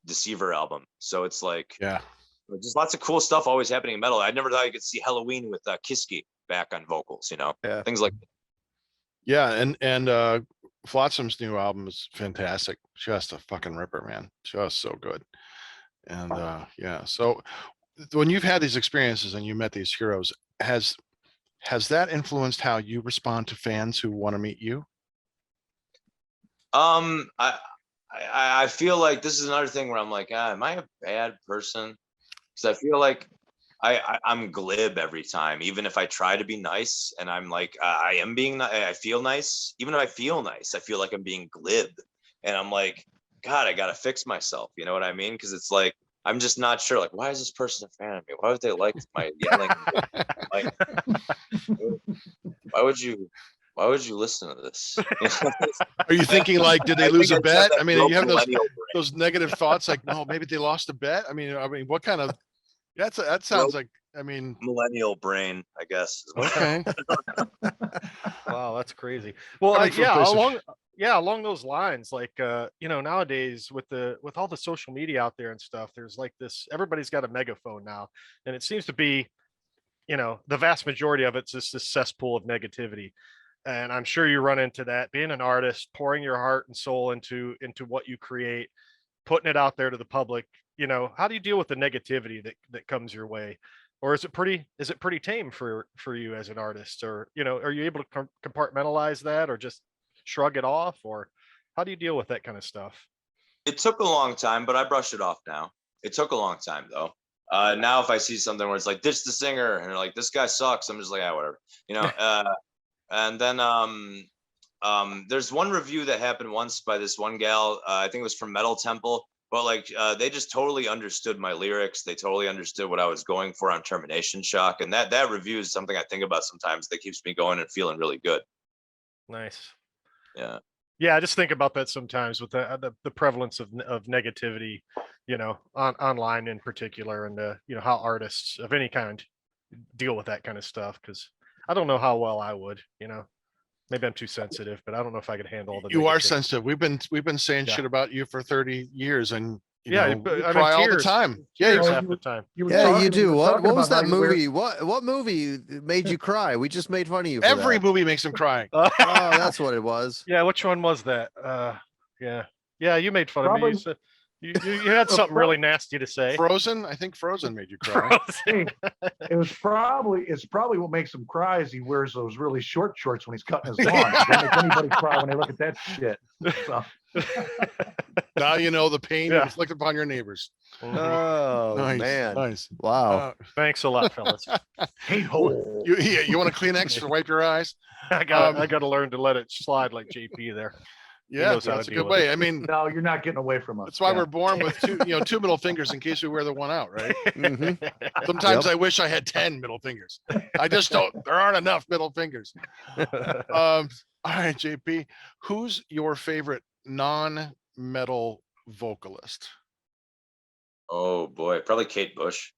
Deceiver album. So it's like, Yeah. just lots of cool stuff always happening in metal. I never thought I could see Halloween with Kiski back on vocals, Yeah. things like that. Yeah. And Flotsam's new album is fantastic. Just a fucking ripper, man. Just so good. And yeah. So when you've had these experiences and you met these heroes, has that influenced how you respond to fans who want to meet you? I feel like this is another thing where I'm like, am I a bad person? Because I feel like I'm glib every time, even if I try to be nice, and I'm like, I am being, I feel nice. Even if I feel nice, I feel like I'm being glib, and I'm like, God, I gotta fix myself. You know what I mean? Because it's like, I'm just not sure. Like, why is this person a fan of me? Why would they like my yelling? Like, why would you listen to this? Are you thinking like, did they lose a bet? I mean, you have millennial those negative thoughts like, no, maybe they lost a bet. I mean, what kind of, that sounds like, I mean, millennial brain, I guess. okay. Wow, that's crazy. Well, Coming from a place of- along those lines, like nowadays with all the social media out there and stuff, there's like this, everybody's got a megaphone now, and it seems to be, the vast majority of it's just this cesspool of negativity. And I'm sure you run into that, being an artist, pouring your heart and soul into what you create, putting it out there to the public. How do you deal with the negativity that comes your way? Or is it pretty tame for you as an artist? Or, are you able to compartmentalize that, or just shrug it off? Or how do you deal with that kind of stuff? It took a long time, but I brush it off now. It took a long time though. Now if I see something where it's like, ditch the singer, and they're like, this guy sucks, I'm just like, whatever. And then there's one review that happened once by this one gal, I think it was from Metal Temple, but like they just totally understood my lyrics. They totally understood what I was going for on Termination Shock. And that review is something I think about sometimes that keeps me going and feeling really good. Nice. Yeah. Yeah, I just think about that sometimes with the prevalence of negativity, online in particular, and how artists of any kind deal with that kind of stuff. Because I don't know how well I would, maybe I'm too sensitive, but I don't know if I could handle all the. You are negativity. sensitive. We've been saying shit about you for 30 years, and you I cry all the tears. time. Tears Yeah, half the time. Yeah, you do. What was that movie? What movie made you cry? We just made fun of you. For every that. movie makes him cry. Oh, that's what it was. Yeah, which one was that? Yeah, you made fun Probably- of me. You had something really nasty to say. Frozen. I think Frozen made you cry. Hey, it's probably what makes him cry is he wears those really short shorts when he's cutting his lawn. Don't make anybody cry when they look at that shit. So, Now you know the pain Yeah. you inflicted upon your neighbors. Oh Nice, man! nice. Wow. Thanks a lot, fellas. hey ho. You want a Kleenex to wipe your eyes? I got to learn to let it slide like JP there. Yeah, knows how that's to a deal good with way. I mean, No, you're not getting away from us. that's why Yeah. we're born with two middle fingers in case we wear the one out, right? Mhm. Sometimes I wish I had 10 middle fingers. I just don't. There aren't enough middle fingers. All right, JP, who's your favorite non-metal vocalist? Oh boy, probably Kate Bush.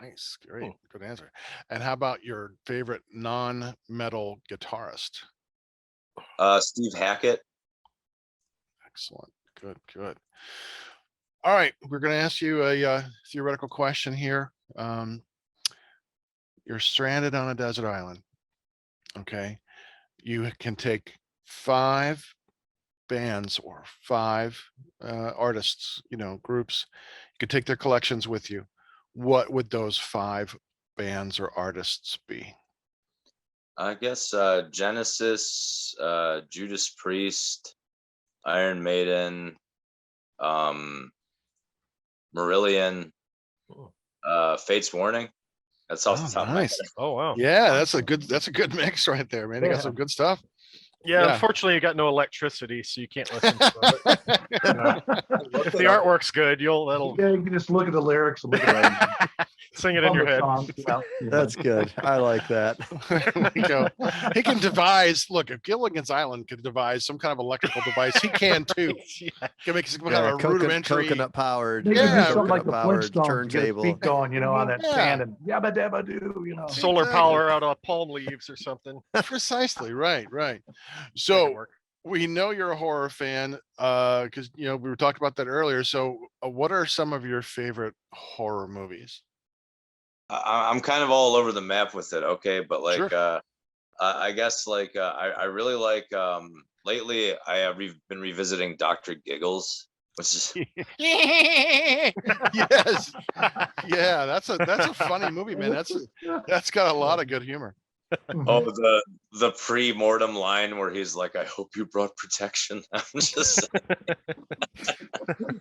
Nice, great, good answer. And how about your favorite non-metal guitarist? Steve Hackett. Excellent, good. All right, we're going to ask you a theoretical question here. You're stranded on a desert island. Okay, you can take 5 bands or 5 artists, groups. You could take their collections with you. What would those 5 bands or artists be? I guess Genesis, Judas Priest, Iron Maiden, Marillion, Fate's Warning. That's off the top of my head. Nice. Oh wow. Yeah, that's a good mix right there, man. They got some good stuff. Yeah, Yeah. unfortunately, you got no electricity, so you can't listen to it. If the artwork's good, that'll. Yeah, you can just look at the lyrics and look at it. Sing it in your Bumper head. song, yeah. That's good. I like that. There we go. He can devise. Look, if Gilligan's Island could devise some kind of electrical device, he can too. He can make some kind Yeah, of a rudimentary. coconut powered. They could do Yeah, something like the powered Flintstones to get his turntable. feet going, on that Yeah. sand and yabba dabba doo, Solar Exactly. power out of palm leaves or something. Precisely. Right. Make it So work. we know you're a horror fan, because we were talking about that earlier. So, what are some of your favorite horror movies? I'm kind of all over the map with it. Okay, but like, Sure. I guess like I really like. Lately, I have been revisiting Doctor Giggles, which is Yes. Yeah, that's a funny movie, man. That's got a lot of good humor. the pre-mortem line where he's like, "I hope you brought protection." I'm just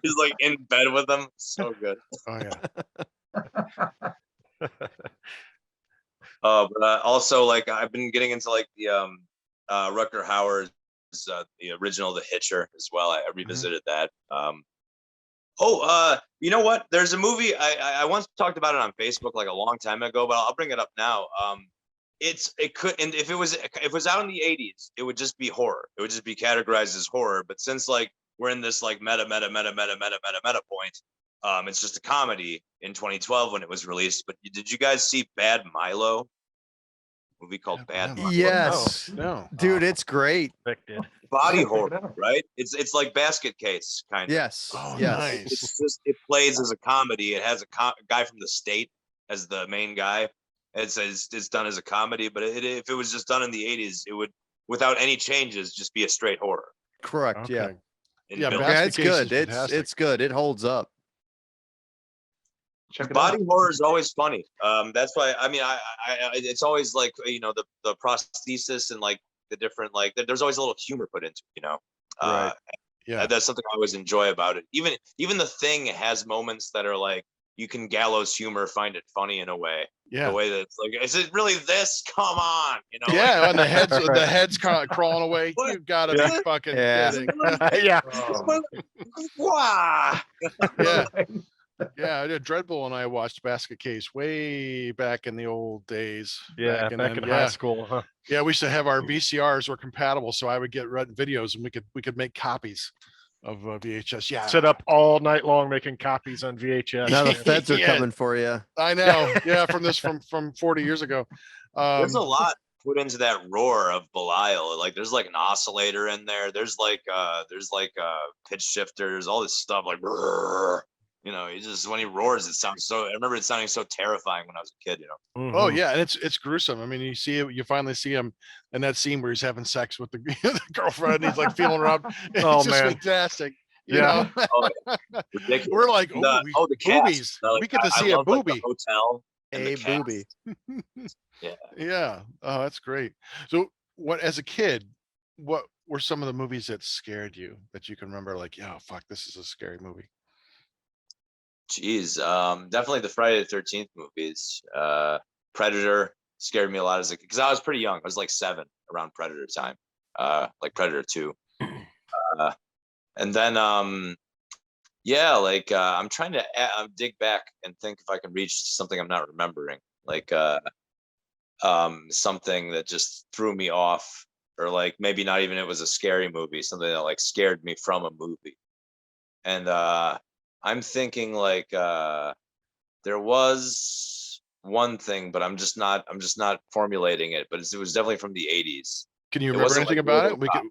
he's like in bed with them. So good. Oh yeah. But also like I've been getting into like the Rutger Hauer's the original The Hitcher as well. I revisited that. You know what? There's a movie I once talked about it on Facebook like a long time ago, but I'll bring it up now. It could, and if it was out in the 80s, it would just be horror. It would just be categorized as horror. But since like we're in this like meta point, it's just a comedy in 2012 when it was released. But did you guys see Bad Milo? Movie called Bad Milo. Yes, No. dude, it's great. Vic did. Body Check it horror, out. right? It's like Basket Case kind of. Yes, Oh, yes. nice. It's just it plays as a comedy. It has a guy from the state as the main guy. It's done as a comedy, but if it was just done in the 80s, it would, without any changes, just be a straight horror. Correct. Yeah. Okay. And Yeah, built- Basket Yeah, it's Case good. is It's fantastic. good. It holds up. Check it body out. horror is always funny. That's why I mean I it's always like the prosthesis and like the different like there's always a little humor put into it, Right. Yeah. That's something I always enjoy about it. Even The Thing has moments that are like you can gallows humor, find it funny in a way. Yeah. The way that it's like, is it really this? Come on, Yeah, and the heads, Right. the heads kind of crawling away. What? You gotta Yeah. be fucking Yeah. kidding. Yeah. Oh, Wow. Yeah, yeah. I did. Dreadbull and I watched Basket Case way back in the old days. Yeah. Back then, in yeah. high school. Huh? Yeah, we used to have our VCRs were compatible, so I would get videos, and we could make copies of VHS. Yeah, Sit up all night long making copies on VHS. Now the feds are Yeah. coming for you. I know. Yeah, from 40 years ago. There's a lot put into that roar of Belial. Like there's like an oscillator in there. There's like pitch shifters, all this stuff like brrr. He just when he roars, it sounds so I remember it sounding so terrifying when I was a kid, Oh Mhm. yeah, and it's gruesome. I mean, you finally see him in that scene where he's having sex with the, the girlfriend. And he's like feeling her up. It's Oh, just man. fantastic. You Yeah. know, Ridiculous. we're like, And, oh, the cast. boobies. Like, We get to I see a love, like, the boobie. hotel and the A cast. booby. Yeah. Oh, that's great. So, what as a kid, what were some of the movies that scared you that you can remember? Like, yeah, fuck, this is a scary movie. Jeez, definitely the Friday the 13th movies. Predator scared me a lot as a kid because I was pretty young. I was like 7 around Predator time, like Predator 2. And then, yeah, like I'm trying to dig back and think if I can reach something I'm not remembering, like something that just threw me off, or like maybe not even it was a scary movie, something that like scared me from a movie. And I'm thinking like there was one thing, but I'm just not formulating it. But it was definitely from the 80s. Can you It remember wasn't anything like about it? RoboCop.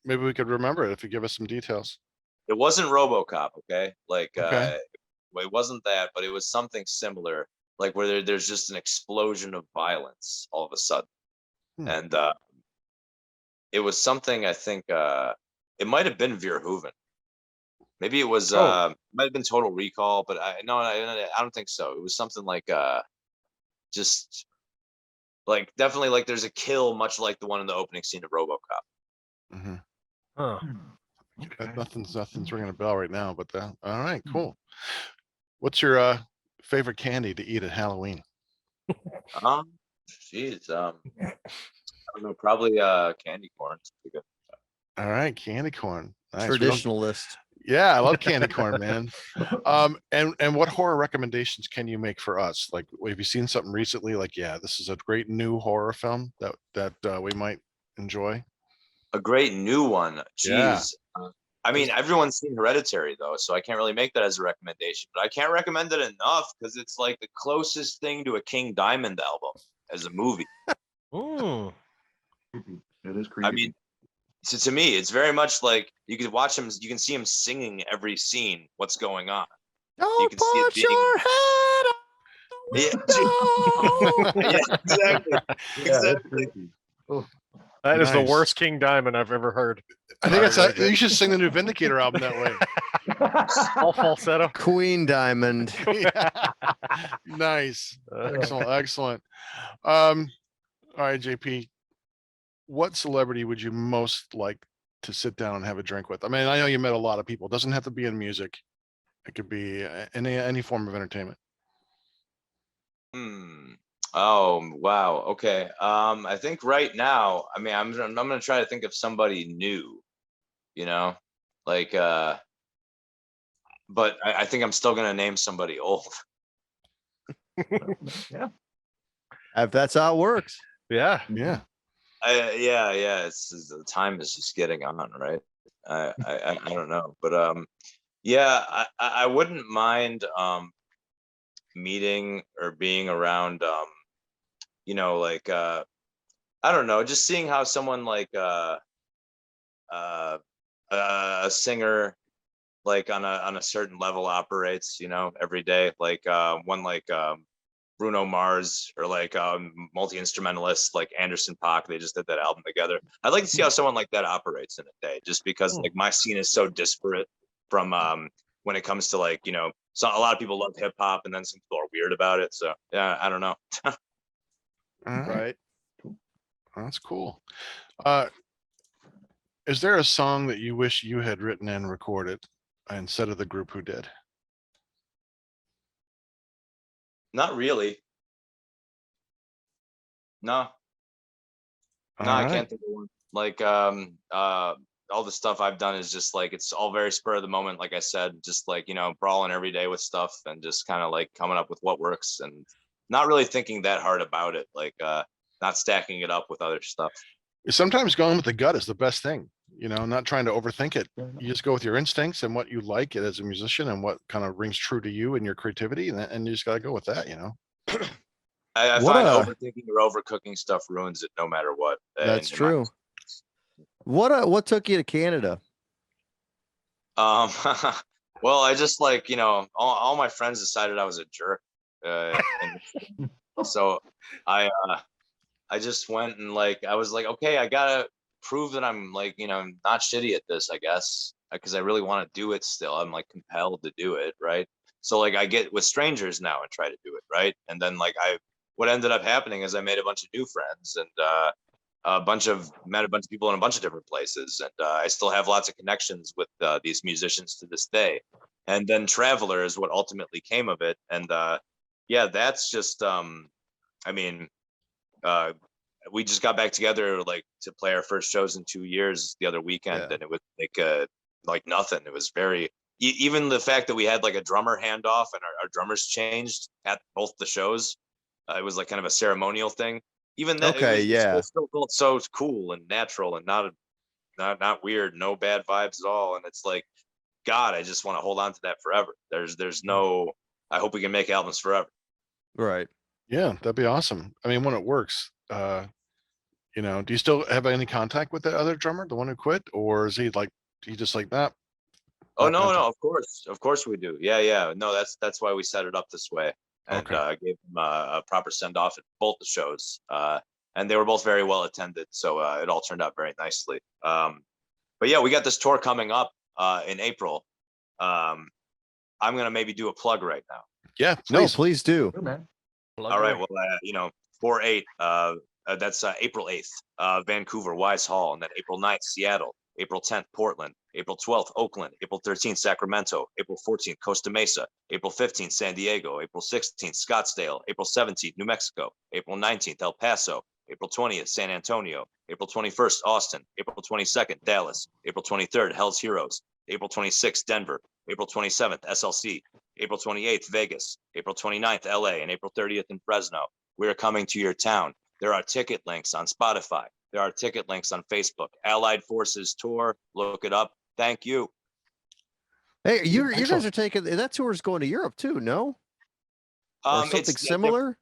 Maybe we could remember it if you give us some details. It wasn't RoboCop, okay? Like Okay. it wasn't that, but it was something similar, like where there's just an explosion of violence all of a sudden. Hmm. And it was something I think it might have been Verhoeven. Maybe it was might have been Total Recall, but I don't think so. It was something like just like definitely like there's a kill much like the one in the opening scene of RoboCop. Mm-hmm. Huh. okay. Nothing's ringing a bell right now, but all right, cool. What's your favorite candy to eat at Halloween? Jeez, I don't know, probably candy corn. Pretty good. All right, candy corn. Nice. We don't- Traditionalist. Yeah, I love candy corn, man. And what horror recommendations can you make for us? Like, have you seen something recently? Like, yeah, this is a great new horror film that we might enjoy. A great new one. Yeah. Jeez. I mean, everyone's seen Hereditary though, so I can't really make that as a recommendation. But I can't recommend it enough because it's like the closest thing to a King Diamond album as a movie. Mm. It is creepy. I mean, so to me, it's very much like you can watch him. You can see him singing every scene. What's going on? Don't can see it put being- your head on Yeah, the window. yeah, exactly. Yeah, it's Exactly. creepy. Oh, That is the Nice. worst King Diamond I've ever heard. I think that's Alright, you should sing the new Vindicator album that way. All falsetto. Queen Diamond. Yeah. Nice. Uh, Excellent. Excellent. All right, JP, what celebrity would you most like to sit down and have a drink with? I mean, I know you met a lot of people. It doesn't have to be in music. It could be any form of entertainment. Oh wow. Okay. I think right now, I mean, I'm gonna try to think of somebody new. You know, like but I think I'm still gonna name somebody old. yeah. If that's how it works. yeah. Yeah. Yeah. It's the time is just getting on, right? I don't know, but yeah, I wouldn't mind meeting or being around you know, like I don't know, just seeing how someone like a singer like on a certain level operates, you know, every day, like one like Bruno Mars or like multi-instrumentalist like Anderson .Paak. They just did that album together. I'd like to see how someone like that operates in a day, just because like my scene is so disparate from when it comes to like, you know, so a lot of people love hip hop and then some people are weird about it. So yeah, I don't know. All right. Right. That's cool. Is there a song that you wish you had written and recorded instead of the group who did? Not really. No, All I right. can't think of one. Like all the stuff I've done is just like it's all very spur of the moment, like I said, just like, you know, brawling every day with stuff and just kind of like coming up with what works and not really thinking that hard about it, like not stacking it up with other stuff. Sometimes going with the gut is the best thing, you know, not trying to overthink it. You just go with your instincts and what you like as a musician and what kind of rings true to you and your creativity. And you just got to go with that, you know? I What find a- overthinking or overcooking stuff ruins it no matter what. That's in my- true. What took you to Canada? Well, I just like, you know, all my friends decided I was a jerk. And so I just went and like, I was like, okay, I gotta prove that I'm like, you know, not shitty at this, I guess, because I really want to do it still. I'm like compelled to do it, right? So like I get with strangers now and try to do it, right? And then like what ended up happening is I made a bunch of new friends and met a bunch of people in a bunch of different places, and I still have lots of connections with these musicians to this day. And then Traveler is what ultimately came of it, and yeah, that's just I mean, we just got back together like to play our first shows in 2 years the other weekend, Yeah. and it was like nothing. It was very even the fact that we had like a drummer handoff and our drummers changed at both the shows. It was like kind of a ceremonial thing. Even that, Okay, yeah. it still felt so cool and natural and not weird, no bad vibes at all. And it's like, God, I just want to hold on to that forever. There's no. I hope we can make albums forever. Right. Yeah, that'd be awesome. I mean, when it works, you know, do you still have any contact with the other drummer, the one who quit, or is he just like that? Oh Not no, contact. of course we do. Yeah. No, that's why we set it up this way, and Okay. gave them a proper send off at both the shows. And they were both very well attended, so it all turned out very nicely. But yeah, we got this tour coming up in April. I'm gonna maybe do a plug right now. Yeah, No, please. please do. Good, man. All right, well, you know, 4/8, that's April 8th, Vancouver, Wise Hall, and then April 9th, Seattle, April 10th, Portland, April 12th, Oakland, April 13th, Sacramento, April 14th, Costa Mesa, April 15th, San Diego, April 16th, Scottsdale, April 17th, New Mexico, April 19th, El Paso, April 20th, San Antonio, April 21st, Austin, April 22nd, Dallas, April 23rd, Hell's Heroes, April 26th, Denver, April 27th, SLC, April 28th, Vegas, April 29th, LA, and April 30th in Fresno. We are coming to your town. There are ticket links on Spotify. There are ticket links on Facebook. Allied Forces Tour. Look it up. Thank you. Hey, you Excellent. guys are taking that tour is going to Europe too, no? Or something It's similar?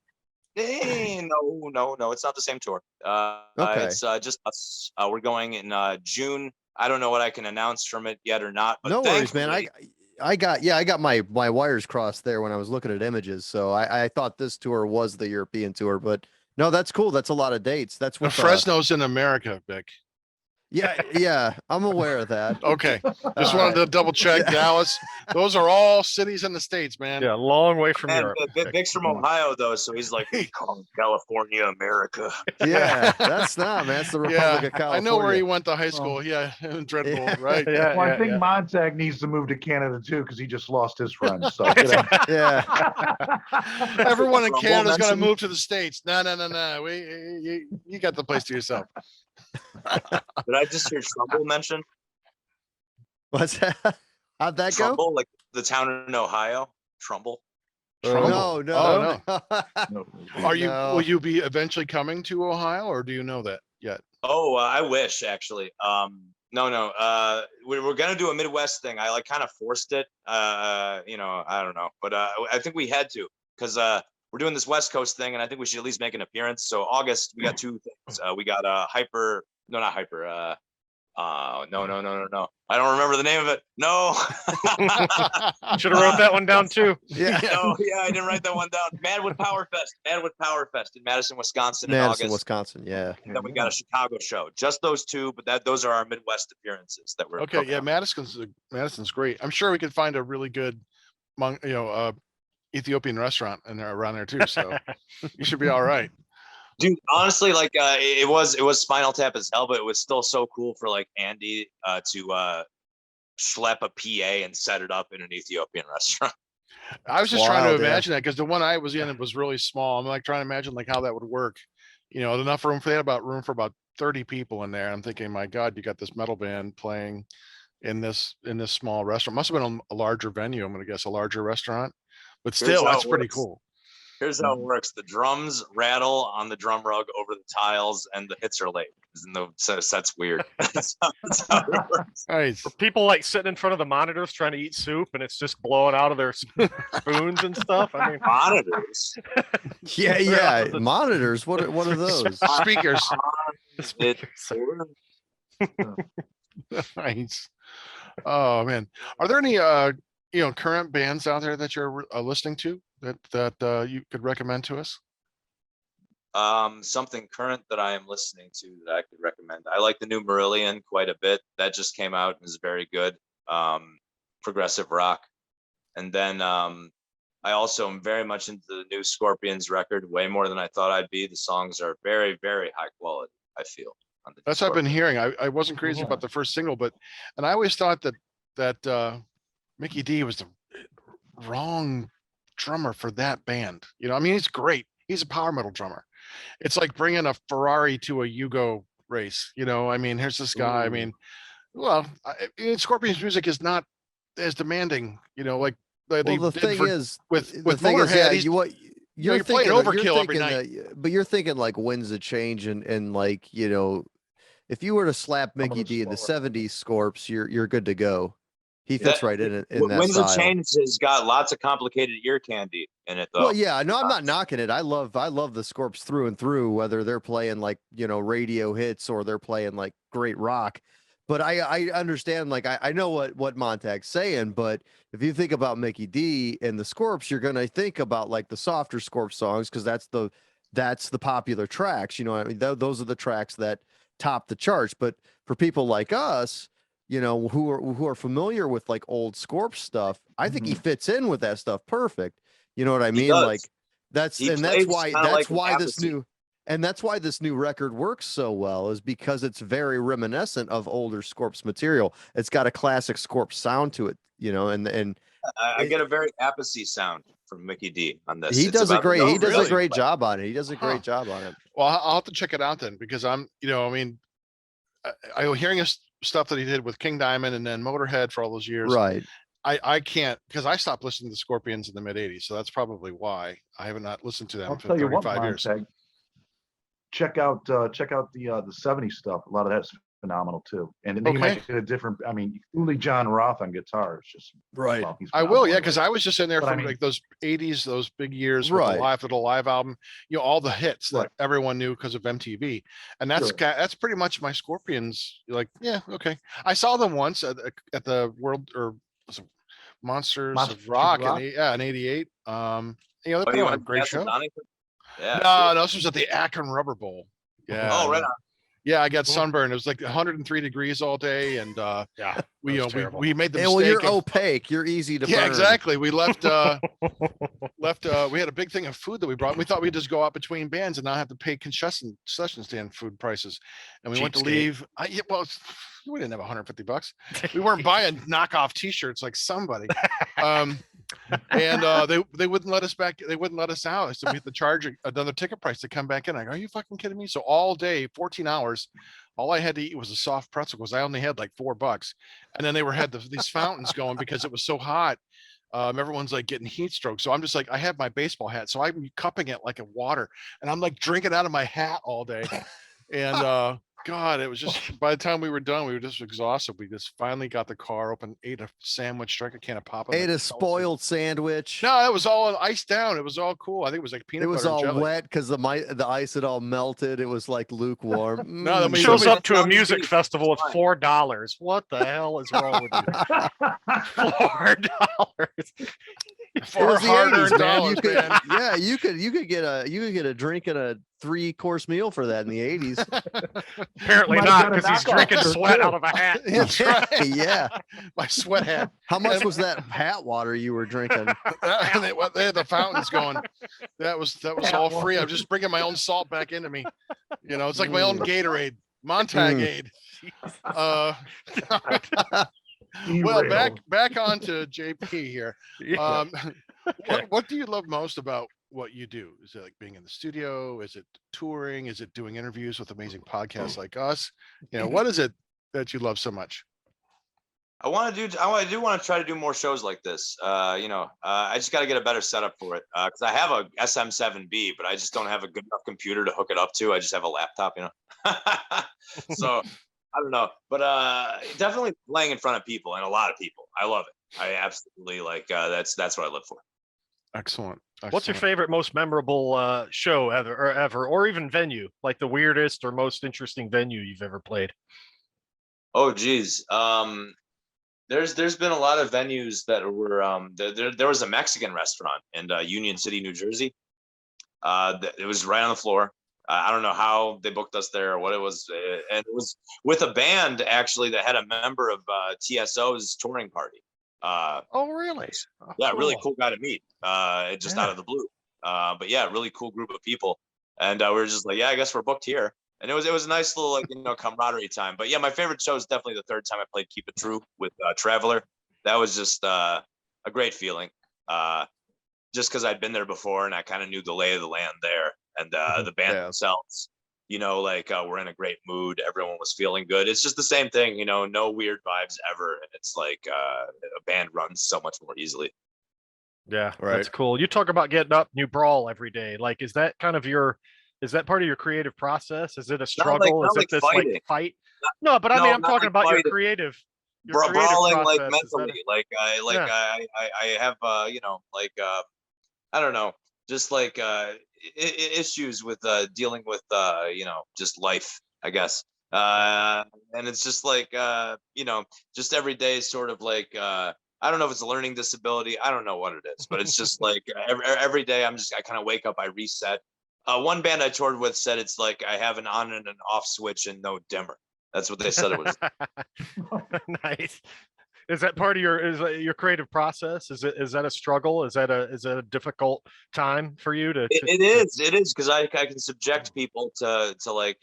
no, it's not the same tour. Okay. It's just us. We're going in June. I don't know what I can announce from it yet or not. But No worries, man. thankfully- I got my wires crossed there when I was looking at images. So I thought this tour was the European tour, but no, that's cool. That's a lot of dates. That's And what Fresno's in America, Vic. yeah, I'm aware of that. Okay. Just wanted to double check. yeah. Dallas. Those are all cities in the States, man. Yeah, long way from And Europe. Vic's from Ohio though, so he's like, we call it California, America. Yeah, that's not, man. It's the Republic Yeah, of California. I know where he went to high school. Yeah, in Dreadbull, right? Yeah, Well, I yeah, think yeah. Montag needs to move to Canada too because he just lost his friends. So you know. Yeah. Everyone in Rumble Canada's gonna mentioned? move to the States. No. You got the place to yourself. Did I just hear Trumbull mentioned? What's that? How'd that go? Trumbull, like the town in Ohio, Trumbull. Trumbull. No, Oh, no. Are you? No. Will you be eventually coming to Ohio, or do you know that yet? Oh, I wish actually. No. We were gonna do a Midwest thing. I like kind of forced it. I don't know, but I think we had to because we're doing this West Coast thing, and I think we should at least make an appearance. So August, we got two things. We got hyper. No, not hyper. No. I don't remember the name of it. No. Should have wrote that one down too. Yeah. No, yeah, I didn't write that one down. Madwood Power Fest in Madison, Wisconsin in Madison, August. Wisconsin. Yeah. And then we got a Chicago show. Just those two, but those are our Midwest appearances that we're Okay, cooking yeah, up. Madison's great. I'm sure we could find a really good, Ethiopian restaurant in there around there too. So you should be all right. Dude, honestly, like it was Spinal Tap as hell, but it was still so cool for like Andy to schlep a PA and set it up in an Ethiopian restaurant. I was just trying Wild, to yeah. imagine that because the one I was in, it was really small. I'm like trying to imagine like how that would work. Enough room. They had room for about 30 people in there. I'm thinking, my God, you got this metal band playing in this small restaurant. Must have been a larger venue. I'm gonna guess a larger restaurant, but Here's still, how that's it pretty works. cool. Here's how it works: the drums rattle on the drum rug over the tiles, and the hits are late. So that's weird. That's how it works. Nice. People like sitting in front of the monitors trying to eat soup, and it's just blowing out of their spoons and stuff. I mean, Monitors. Yeah. Monitors. What are those? Speakers. It's Nice. Oh man, are there any current bands out there that you're listening to that you could recommend to us? something current that I am listening to that I could recommend. I like the new Marillion quite a bit. That just came out and is very good. Progressive rock. And then I also am very much into the new Scorpions record, way more than I thought I'd be. The songs are very, very high quality, I feel. On the That's what I've been Scorpions. hearing. I wasn't crazy about the first single, and I always thought that Mickey D was the wrong drummer for that band. I mean, he's great. He's a power metal drummer. It's like bringing a Ferrari to a Yugo race. I mean, here's this guy. I mean, well, Scorpions music is not as demanding. Like Well, they the did thing for- is, with the thing is, Motorhead. yeah, he's- you're you're playing thinking Overkill every night. but you're thinking like winds of change and like if you were to slap Some of Mickey the D in the slower- '70s Scorps, you're good to go. He fits That- right in that Winds of style. Change has got lots of complicated ear candy in it, though. Well, yeah, no, I'm not knocking it. I love the Scorps through and through, whether they're playing like radio hits or they're playing like great rock. But I understand, like I know what Montag's saying, but if you think about Mickey D and the Scorps, you're gonna think about like the softer Scorps songs because that's the popular tracks. I mean, those are the tracks that top the charts. But for people like us, who are familiar with like old Scorps stuff, I think he fits in with that stuff perfect. You know what I He mean? does. Like that's He and that's plays why kinda like an this Apathy. new. And that's why this new record works so well, is because it's very reminiscent of older Scorps material. It's got a classic Scorps sound to it, and I get a very Apathy sound from Mickey D on this. he It's does a about- great Oh, he does really? a great job on it. He does a Huh. great job on it. Well, I'll have to check it out then because I'm, I mean, I hearing stuff that he did with King Diamond and then Motorhead for all those years. Right. I can't, because I stopped listening to Scorpions in the mid '80s, so that's probably why I have not listened to them I'll for tell you what, 35 years. Montag, check out the '70s stuff. A lot of that's phenomenal too. And then you Okay. might get a different. I mean, only John Roth on guitar is just Right. well, he's I will, phenomenal yeah, anyway. because I was just in there But I from mean- like those '80s, those big years with Right. the live album, you know, all the hits that Right. everyone knew because of MTV, and that's Sure. that's pretty much my Scorpions. Like, yeah, okay. I saw them once at the World or was it Monsters Monsters of Rock, Rock? in '88. You know, they Oh, put you on a went to great Castle show. Donington? Yeah. No, this was at the Akron Rubber Bowl. Yeah. Oh, right on. Yeah, I got sunburned. It was like 103 degrees all day, and Yeah. we was terrible. we made the And mistake. well, you're of- opaque. You're easy to yeah, burn. exactly. We left we had a big thing of food that we brought. We thought we'd just go out between bands and not have to pay concession stand food prices. And we went to Cheapskate. leave. Well, we didn't have $150. We weren't buying knockoff t-shirts like somebody. And they wouldn't let us back. They wouldn't let us out. So we had to charge another ticket price to come back in. I go, are you fucking kidding me? So all day, 14 hours, all I had to eat was a soft pretzel because I only had like $4. And then they had these fountains going because it was so hot. Everyone's like getting heat stroke. So I'm just like, I have my baseball hat. So I'm cupping it like a water and I'm like drinking out of my hat all day. And God, it was just, by the time we were done, we were just exhausted. We just finally got the car open, ate a sandwich, drank a can of pop. Ate a spoiled sandwich. No, it was all iced down. It was all cool. I think it was like peanut It was butter and all jelly. wet because the ice had all melted. It was like lukewarm. No, I Mm. mean, Shows somebody- up to a sounds music good. festival with Fine. $4. What the hell is wrong with you? $4. It For was the hard-earned 80s, man. dollars, You could, man. yeah, you could get a drink and a 3-course meal for that in the 80s. Apparently Might not, have got a because he's knockoff drinking shirt, sweat too. out of a hat. That's right. Yeah. My sweat hat. How much was that hat water you were drinking? And they had the fountains going. That was all free. I'm just bringing my own salt back into me. You know, it's like my own Gatorade, Montag aid. Well, Derailed. back on to JP here. Yeah. What do you love most about what you do? Is it like being in the studio? Is it touring? Is it doing interviews with amazing podcasts like us? You know, what is it that you love so much? I do want to try to do more shows like this. I just got to get a better setup for it because I have a SM7B, but I just don't have a good enough computer to hook it up to. I just have a laptop, So I don't know, but definitely playing in front of people and a lot of people. I love it. I absolutely like that's what I live for. Excellent. What's your Excellent. favorite, most memorable show ever, or even venue? Like the weirdest or most interesting venue you've ever played? Oh, geez. There's been a lot of venues that were there was a Mexican restaurant in Union City, New Jersey. It was right on the floor. I don't know how they booked us there or what it was, and it was with a band actually that had a member of TSO's touring party. Oh, really? Oh, Yeah, really cool guy to meet. Just out Yeah. of the blue. But yeah, really cool group of people, and we were just like, yeah, I guess we're booked here. And it was a nice little camaraderie time. But yeah, my favorite show is definitely the third time I played Keep It True with Traveler. That was just a great feeling. Just because I'd been there before and I kind of knew the lay of the land there, and the band Yeah. themselves, we're in a great mood. Everyone was feeling good. It's just the same thing, no weird vibes ever. And it's like a band runs so much more easily. Yeah, Right. that's cool. You talk about getting up, you brawl every day. Like, is that part of your creative process? Is it a struggle? not Is it like this fighting. like fight? No, but I mean, No, I'm not talking like about fighting. your creative Brawling like process. Is that mentally, I have I don't know, just like issues with dealing with just life, I guess. And it's just like just every day is sort of like I don't know if it's a learning disability. I don't know what it is, but it's just like every day I kind of wake up, I reset. One band I toured with said it's like I have an on and an off switch and no dimmer. That's what they said it was. Nice. Is that part of your creative process? Is that a struggle? Is that a difficult time for you to? It is because I can subject people to like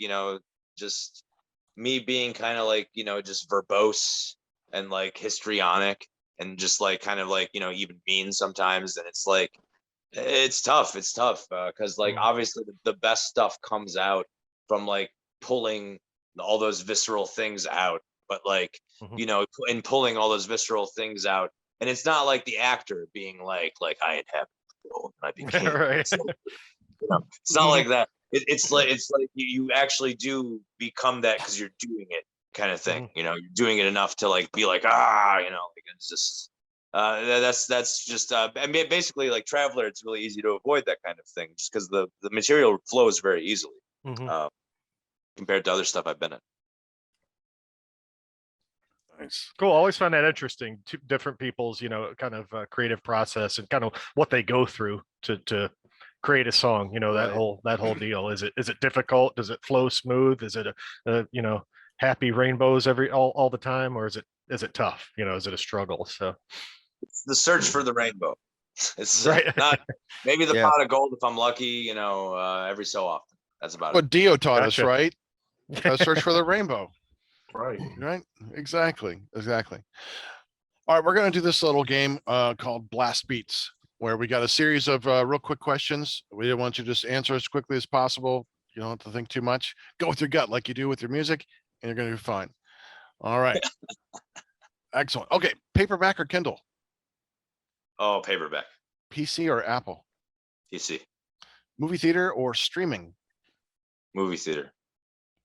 just me being kind of like just verbose and like histrionic and just like kind of like even mean sometimes, and it's like it's tough because like obviously the best stuff comes out from like pulling all those visceral things out, but like, Mhm. you know, in pulling all those visceral things out. And it's not like the actor being like I had happened and I became, Right. so, you know, it's not like that. It's like you actually do become that because you're doing it, kind of thing. You know, you're doing it enough to like be like, you know, like it's just that's just I mean, basically like Traveler, it's really easy to avoid that kind of thing just because the material flows very easily compared to other stuff I've been in. Nice. Cool. Always find that interesting. Two different people's, you know, kind of creative process and kind of what they go through to create a song. You know, that whole deal. Is it difficult? Does it flow smooth? Is it a you know, happy rainbows all the time, or is it tough? You know, is it a struggle? So It's the search for the rainbow. It's right. not maybe the Yeah. pot of gold if I'm lucky. You know, every so often. That's about it. What Dio taught us, Gotcha. right? Search for the rainbow. Right. Right? Exactly. All right, we're gonna do this little game called Blast Beats, where we got a series of real quick questions. We want you to just answer as quickly as possible. You don't have to think too much. Go with your gut like you do with your music, and you're gonna do fine. All right. Excellent. Okay, paperback or Kindle? Oh, paperback. PC or Apple? PC. Movie theater or streaming? Movie theater.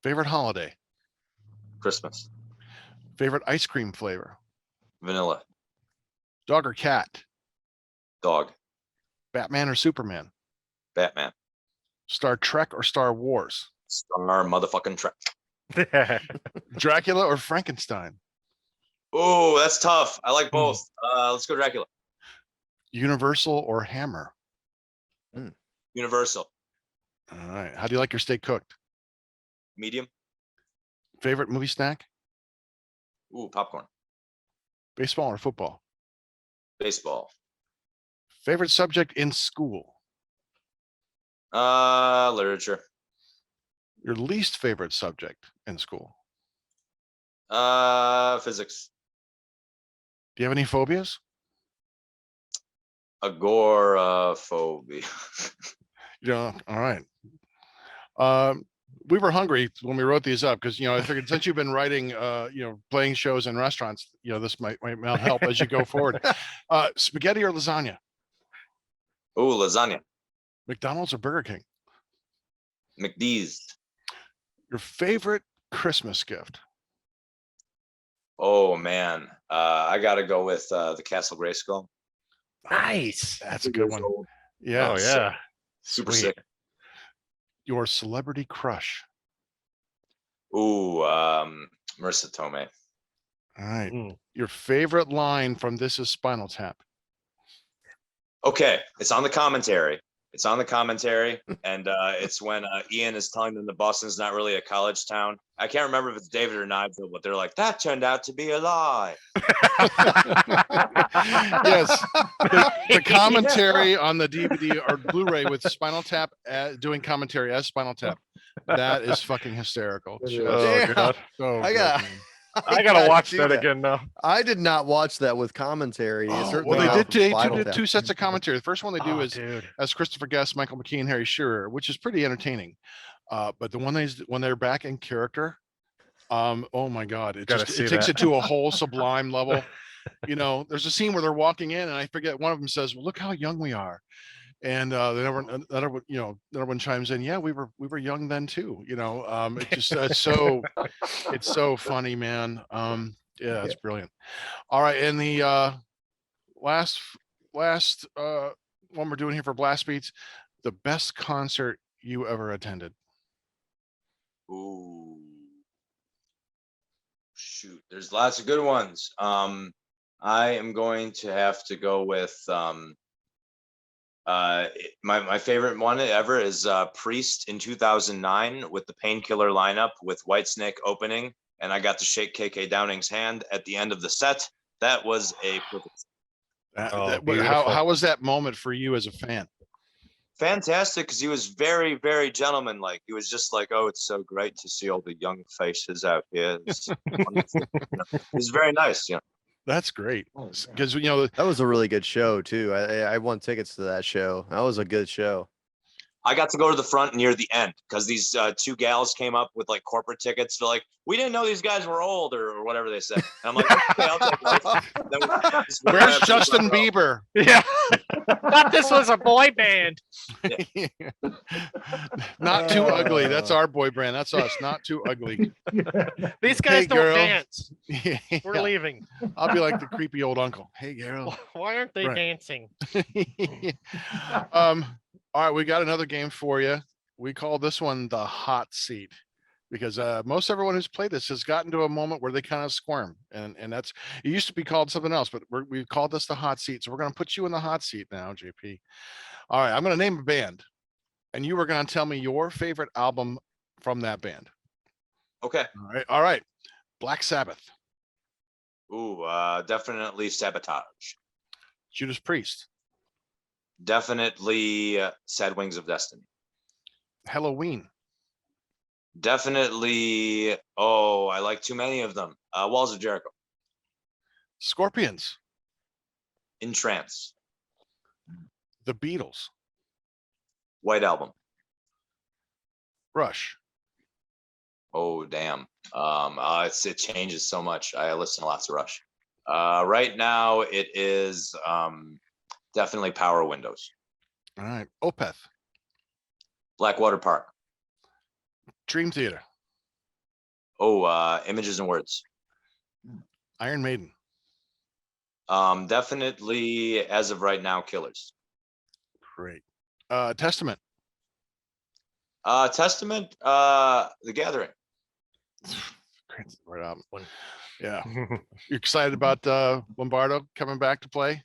Favorite holiday? Christmas. Favorite ice cream flavor? Vanilla. Dog or cat? Dog. Batman or Superman? Batman. Star Trek or Star Wars? Star motherfucking Trek. Dracula or Frankenstein? Oh, that's tough. I like both. Let's go Dracula. Universal or Hammer? Universal. All right. How do you like your steak cooked? Medium. Favorite movie snack? Ooh, popcorn. Baseball or football? Baseball. Favorite subject in school? Literature. Your least favorite subject in school? Physics. Do you have any phobias? Agoraphobia. Yeah. All right. We were hungry when we wrote these up because, you know, I figured since you've been writing, you know, playing shows in restaurants, you know, this might help as you go forward. Spaghetti or lasagna? Ooh, lasagna. McDonald's or Burger King? McDee's. Your favorite Christmas gift? Oh man, I gotta go with the Castle Grayskull. Nice. That's a good one. Yeah. Oh yeah. Super Sweet. sick. Your celebrity crush? Ooh, Marissa Tomei. All right. Mm. Your favorite line from This Is Spinal Tap? Okay, it's on the commentary. And it's when Ian is telling them that Boston's not really a college town. I can't remember if it's David or Nigel, but they're like, that turned out to be a lie. Yes. The commentary on the DVD or Blu-ray with Spinal Tap doing commentary as Spinal Tap. That is fucking hysterical. It is. Just Oh, God. so I good, got. man. I gotta watch do that again now. I did not watch that with commentary. Oh, Certainly well, not they Spinal did Tap. two sets of commentary. The first one they do Oh, is dude. as Christopher Guest, Michael McKean, Harry Shearer, which is pretty entertaining. But the one when they're back in character, oh my God, it Gotta just see it takes that. it to a whole sublime level. You know, there's a scene where they're walking in, and I forget one of them says, "Well, look how young we are," and the other one chimes in, "Yeah, we were young then too." You know, it just it's so funny, man. Yeah, it's brilliant. All right, and the last one we're doing here for Blast Beats, the best concert you ever attended. Ooh. Shoot, there's lots of good ones. I am going to have to go with my favorite one ever is Priest in 2009 with the Painkiller lineup with Whitesnake opening, and I got to shake KK Downing's hand at the end of the set. That was a perfect. How was that moment for you as a fan? Fantastic, because he was very, very gentlemanlike. He was just like, "Oh, it's so great to see all the young faces out here." It's wonderful. You know, he was very nice. You know, That's great Oh, because you know That was a really good show too. I won tickets to that show. That was a good show. I got to go to the front near the end because these two gals came up with like corporate tickets. They're like, we didn't know these guys were old or whatever they said. And I'm like, okay, I'll take those. Then just went Where's right up to the Justin front row. Bieber? Yeah. Thought this was a boy band. Not too ugly. That's our boy brand. That's us. Not too ugly. These guys Hey, don't girl. dance. We're Yeah. leaving. I'll be like the creepy old uncle. Hey, girl. Why aren't they Right. dancing? All right, we got another game for you. We call this one the hot seat because most everyone who's played this has gotten to a moment where they kind of squirm, and that's it used to be called something else, but we've called this the hot seat. So we're going to put you in the hot seat now, JP. All right, I'm going to name a band, and you are going to tell me your favorite album from that band. Okay. All right. Black Sabbath, Ooh, definitely Sabotage. Judas Priest, Definitely Sad Wings of Destiny. Halloween, Definitely. Oh, I like too many of them. Walls of Jericho. Scorpions, In Trance. The Beatles, White Album. Rush, Oh, damn. It changes so much. I listen to lots of Rush. Right now, it is definitely Power Windows. all right, Opeth, Blackwater Park. Dream Theater, Oh, Images and Words. Iron Maiden, Definitely, as of right now, Killers. great. Testament, Testament, The Gathering. great, right album. One. Yeah, you excited about Lombardo coming back to play?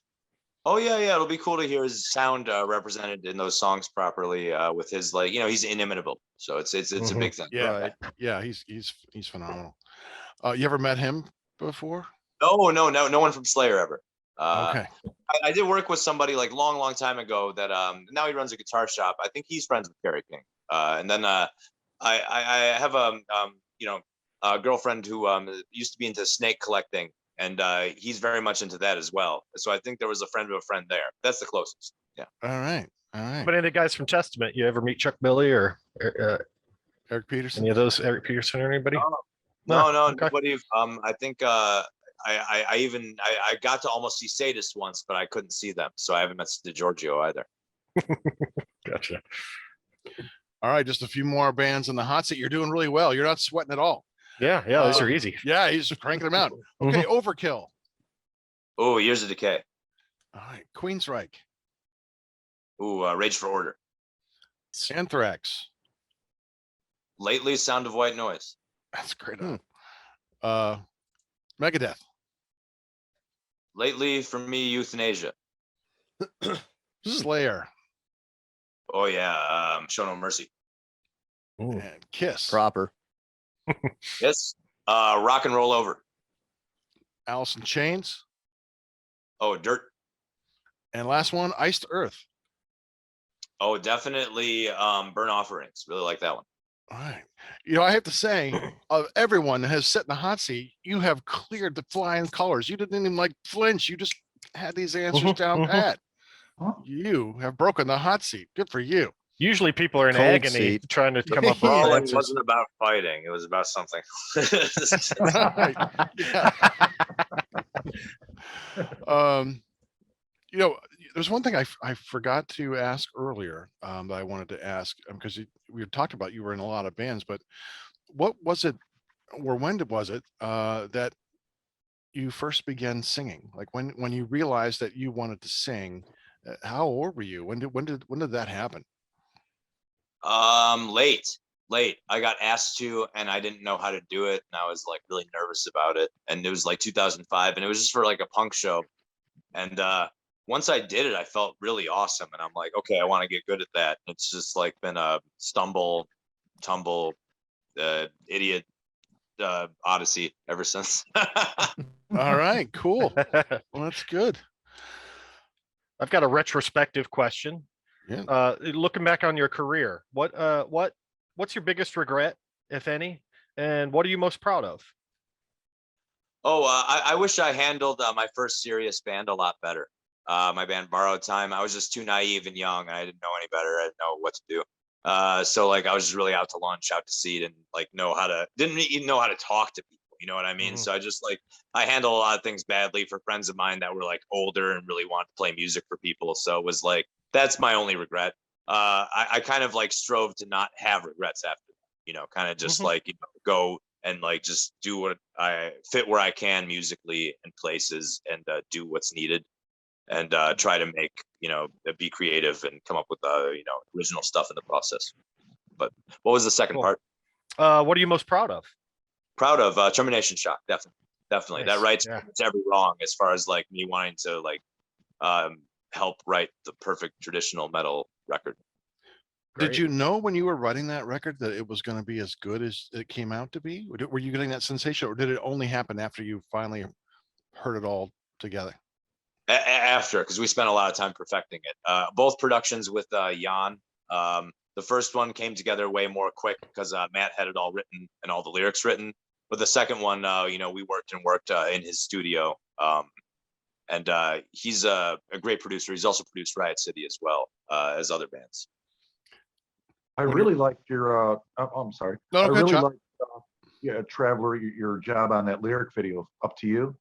Oh yeah, it'll be cool to hear his sound represented in those songs properly with his like he's inimitable, so it's a big thing. Yeah, Right. yeah, he's phenomenal. You ever met him before? No one from Slayer ever. Okay, I did work with somebody like long time ago that now he runs a guitar shop. I think he's friends with Kerry King. And then I have a girlfriend who used to be into snake collecting. And he's very much into that as well. So I think there was a friend of a friend there. That's the closest. Yeah. all right. But any of the guys from Testament, you ever meet Chuck Billy or Eric Peterson. any of those, Eric Peterson or anybody? No, okay. nobody. I think I got to almost see Sadist once, but I couldn't see them, so I haven't met DiGiorgio either. Gotcha. All right, just a few more bands in the hot seat. You're doing really well. You're not sweating at all. Yeah, those are easy. Yeah, he's cranking them out. Okay, Overkill. Oh, Years of Decay. All right, Queensryche, Ooh, Rage for Order. Anthrax. Lately, Sound of White Noise. That's a great. Megadeth. Lately, for me, Euthanasia. Slayer. Oh yeah, Show No Mercy. And Kiss. Proper. Yes. Rock and Roll Over. Alice in Chains. Oh, Dirt. And last one, Iced Earth. Oh, definitely Burn Offerings. Really like that one. All right. I have to say, of everyone that has sat in the hot seat, you have cleared the flying colors. You didn't even like flinch. You just had these answers down pat. Huh? You have broken the hot seat. Good for you. Usually people are in Cold agony seat. trying to come up with Well, it answers. wasn't about fighting. It was about something. Right. Yeah. There's one thing I forgot to ask earlier that I wanted to ask because we had talked about you were in a lot of bands, but what was it, or when was it that you first began singing? Like when you realized that you wanted to sing? How old were you? When did that happen? Late. I got asked to, and I didn't know how to do it, and I was like really nervous about it. And it was like 2005, and it was just for like a punk show. And once I did it, I felt really awesome, and I'm like, okay, I want to get good at that. It's just like been a stumble, tumble, idiot odyssey ever since. All right, cool. Well, that's good. I've got a retrospective question. Yeah. Looking back on your career, what's your biggest regret, if any, and what are you most proud of? Oh, I wish I handled my first serious band a lot better. my band Borrowed Time. I was just too naive and young, and I didn't know any better. I didn't know what to do. So like I was just really out to lunch, out to seed, and like didn't even know how to talk to people. You know what I mean? So I just like I handle a lot of things badly for friends of mine that were like older and really wanted to play music for people. So it was like that's my only regret. I kind of like strove to not have regrets after that. You know, kind of just like go and like just do what I fit where I can musically and places and do what's needed and try to make, be creative and come up with, original stuff in the process. But what was the second Cool. part? What are you most proud of? Proud of Termination Shock. Definitely. Nice. That writes Yeah. every wrong as far as like me wanting to like help write the perfect traditional metal record. Did Great. you know when you were writing that record that it was going to be as good as it came out to be? Were you getting that sensation, or did it only happen after you finally heard it all together? After, because we spent a lot of time perfecting it. Both productions with Jan. The first one came together way more quick because Matt had it all written and all the lyrics written. But the second one, we worked in his studio. And he's a great producer. He's also produced Riot City as well as other bands. I really liked your. I'm sorry. No, I good really job. liked, Traveler, your job on that lyric video, Up to You.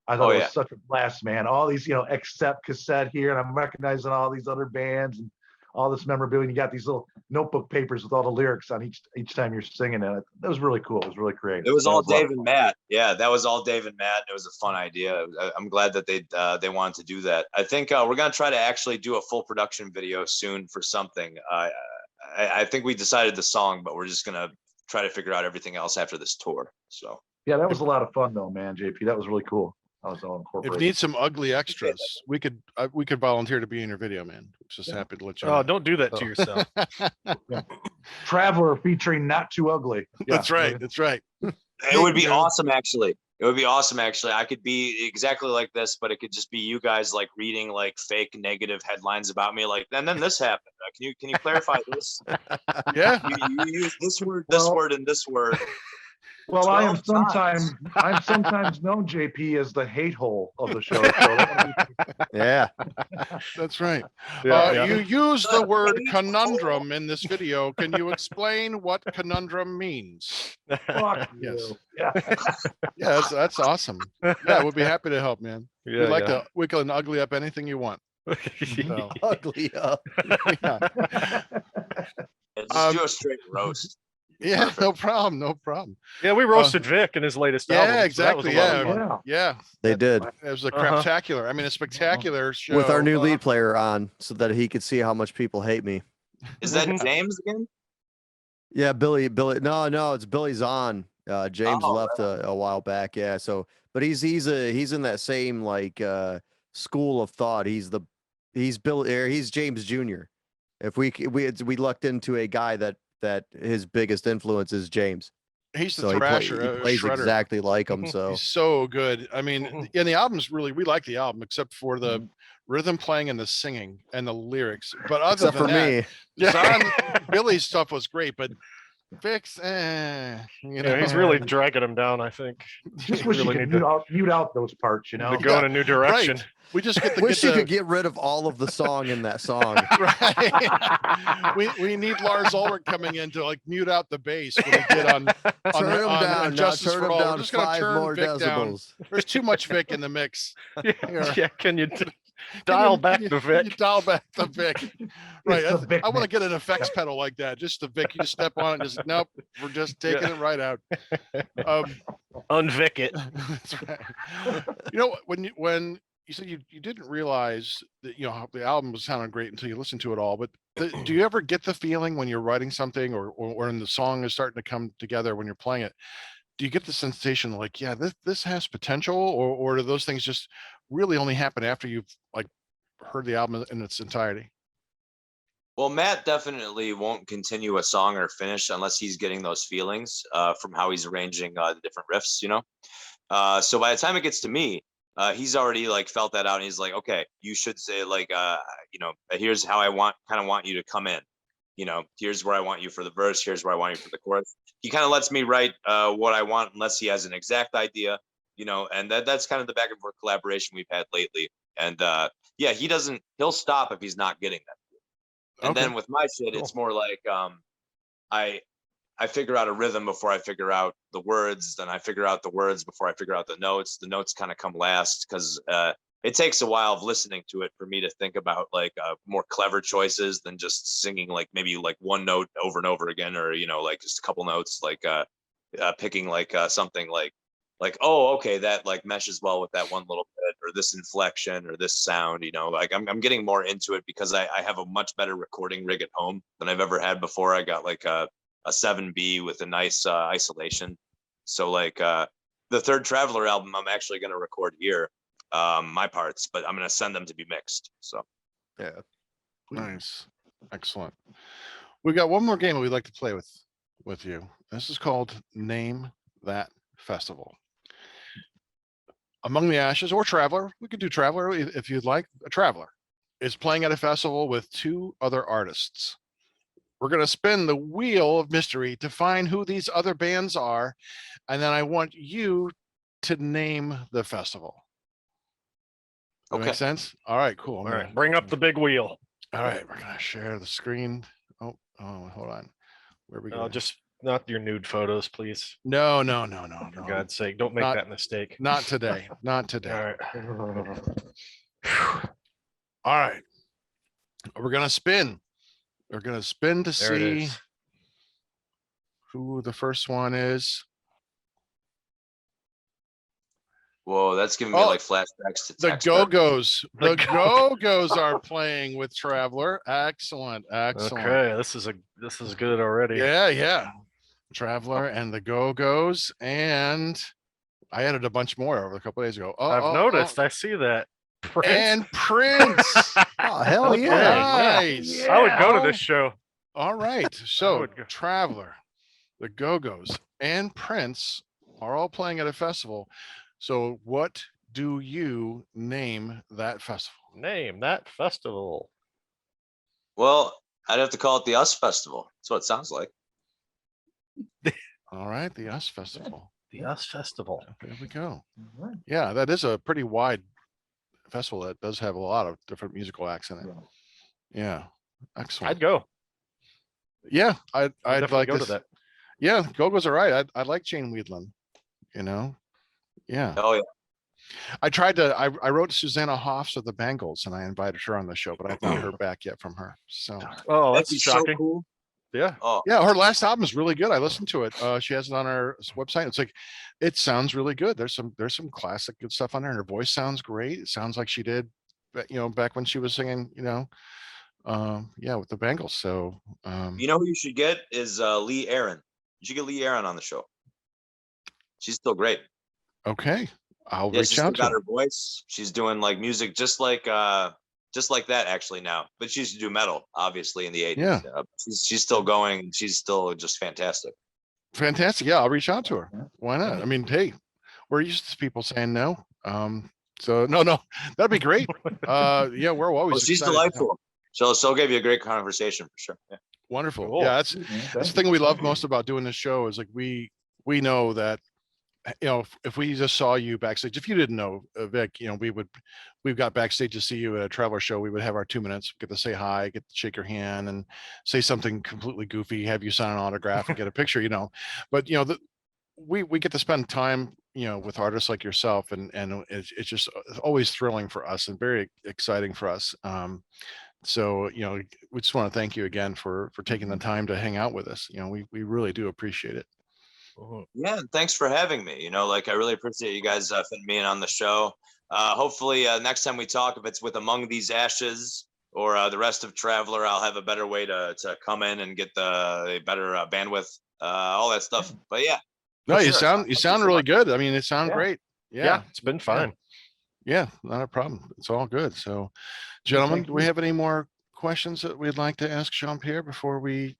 I thought it was such a blast, man. All these, Accept cassette here, and I'm recognizing all these other bands and all this memorabilia. You got these little notebook papers with all the lyrics on each time you're singing it. That was really cool. It was really creative. It was all Dave and Matt. Yeah, that was all Dave and Matt. It was a fun idea. I'm glad that they wanted to do that. I think we're gonna try to actually do a full production video soon for something. I think we decided the song, but we're just gonna try to figure out everything else after this tour. So yeah, that was a lot of fun though, man. JP, that was really cool. I was all If incorporated. you need some ugly extras, we could volunteer to be in your video, man. Just happy to let you know. Oh, don't do that to yourself. Traveler featuring Not Too Ugly. Yeah, That's right. That's right. it would be awesome, actually. It would be awesome, actually. I could be exactly like this, but it could just be you guys like reading like fake negative headlines about me, like, and then this happened. Can you clarify this? Yeah. You use this word, this word, and this word. Well, I am 12 times. sometimes known, JP, as the hate hole of the show. So Yeah. That's right. Yeah, You use the word conundrum in this video. Can you explain what conundrum means? fuck Yes. you. Yeah. Yeah, that's awesome. Yeah, we'll be happy to help, man. Yeah, We can ugly up anything you want. So, Ugly up. yeah. Just do a straight roast. Yeah, no problem. No problem. Yeah, we roasted Vic in his latest album. Yeah, so that was exactly. a lot of fun. Yeah. They did. It was a craptacular. I mean, a spectacular show. With our new lead player on so that he could see how much people hate me. Is that James again? Yeah, Billy. No, it's Billy's on. James left a while back. Yeah. So, but he's in that same like school of thought. He's James Jr. If we lucked into a guy that his biggest influence is James. He's the So thrasher. he plays shredder. exactly like him. So He's so good. I mean, and the album's we like the album except for the rhythm playing and the singing and the lyrics. But other except than for that, me, John Billy's stuff was great, but Vic's, He's really dragging him down, I think. Just wish really you could need mute out those parts, to go in a new direction. Right. We just get wish you could get rid of all of the song in that song. Right. we need Lars Ulrich coming in to like mute out the bass when we get on Turn him down. Justice Turn for him All. down We're just gonna 5 turn more Vic down. decibels. There's too much Vic in the mix. Yeah, can you dial back the Vic? You dial back the Vic. Right. It's the Vic I want to mix. get an effects pedal like that. Just the Vic. You just step on it. And just nope. We're just taking it right out. Unvic it. That's right. You know, when you said you didn't realize that how the album was sounding great until you listened to it all, but do you ever get the feeling when you're writing something or when the song is starting to come together when you're playing it? Do you get the sensation like, yeah, this has potential, or do those things just really only happen after you've like heard the album in its entirety? Well, Matt definitely won't continue a song or finish unless he's getting those feelings from how he's arranging the different riffs, So by the time it gets to me, he's already like felt that out, and he's like, okay, you should say like, here's how I want you to come in. Here's where I want you for the verse. Here's where I want you for the chorus. He kind of lets me write what I want unless he has an exact idea, and that's kind of the back and forth collaboration we've had lately. And yeah, he'll stop if he's not getting that. And Okay. then with my shit, it's more like I figure out a rhythm before I figure out the words. Then I figure out the words before I figure out the notes. The notes kind of come last because it takes a while of listening to it for me to think about like more clever choices than just singing like maybe like one note over and over again, or like just a couple notes, like picking like something like, oh, okay, that like meshes well with that one little bit, or this inflection, or this sound. Like I'm getting more into it because I have a much better recording rig at home than I've ever had before. I got like a 7B with a nice isolation. So like the third Traveler album, I'm actually going to record here, my parts, but I'm going to send them to be mixed. So Yeah. Nice. Excellent. We got one more game we'd like to play with you. This is called Name That Festival. Among the Ashes or Traveler, we could do Traveler if you'd like. A Traveler is playing at a festival with 2 other artists. We're going to spin the wheel of mystery to find who these other bands are, and then I want you to name the festival. That Okay. makes sense? All right, cool. All right, bring up the big wheel. All right, we're going to share the screen. Oh, hold on. Where are we No, going? just not your nude photos, please. No. For God's sake, don't make Not- that mistake. Not today. Not today. All right. All right. We're going to spin. We're going to spin to There it see is. who the first one is. whoa, that's giving me Oh, like flashbacks to The text messages. Go-Go's. The The Go-Go's are playing with Traveler. Excellent. Excellent. Okay, this is good already. Yeah. Traveler and the Go-Go's. And I added a bunch more over a couple days ago. I've noticed. I see that. Prince. And Prince. Oh, hell Okay, yeah. Nice. I would go to this show. All right. So would go. Traveler, the Go-Go's, and Prince are all playing at a festival. So what do you name that festival? Name that festival. Well, I'd have to call it the Us Festival. That's what it sounds like. All right, the Us Festival. The Us Festival. There we go. Right. Yeah, that is a pretty wide festival that does have a lot of different musical acts in it. Yeah, excellent. I'd go. Yeah, I'd Definitely like go this. to that. Yeah, Go-Go's are right. I like Jane Weedland. Yeah. Oh yeah. I tried to. I wrote Susanna Hoffs of the Bangles, and I invited her on the show, but I've not heard back yet from her. So Oh, That'd that's be so shocking. cool. Yeah. Oh, yeah, her last album is really good. I listened to it. She has it on her website. It's like, it sounds really good. There's some classic good stuff on there, and her voice sounds great. It sounds like she did, back when she was singing, with the Bangles. So you know who you should get is Lee Aaron. You should get Lee Aaron on the show. She's still great. okay, I'll Yeah, reach she's still out to got her. her voice. She's doing like music just like that actually now. But she used to do metal, obviously, in the 80s. Yeah. She's still going. She's still just fantastic. Fantastic. Yeah, I'll reach out to her. Why not? Yeah. I mean, hey, we're used to people saying no. So no, that'd be great. Yeah, we're always. Oh, she's excited. delightful. She'll give you a great conversation for sure. Yeah. Wonderful. Cool. Yeah, that's the thing we love most about doing this show is like we know that if we just saw you backstage, if you didn't know Vic, we've got backstage to see you at a Traveler show, we would have our 2 minutes, get to say hi, get to shake your hand and say something completely goofy, have you sign an autograph and get a picture, but we get to spend time with artists like yourself, and it's just always thrilling for us and very exciting for us. So we just want to thank you again for taking the time to hang out with us. We really do appreciate it. Yeah, and thanks for having me. I really appreciate you guys fitting me in on the show. Hopefully next time we talk, if it's with Among These Ashes or the rest of Traveler, I'll have a better way to come in and get the better bandwidth, all that stuff. But yeah. No, for you sure. sound really good. I mean, it sounds great. Yeah, it's been fine. Yeah, not a problem. It's all good. So, gentlemen, do we have any more questions that we'd like to ask Jean-Pierre before we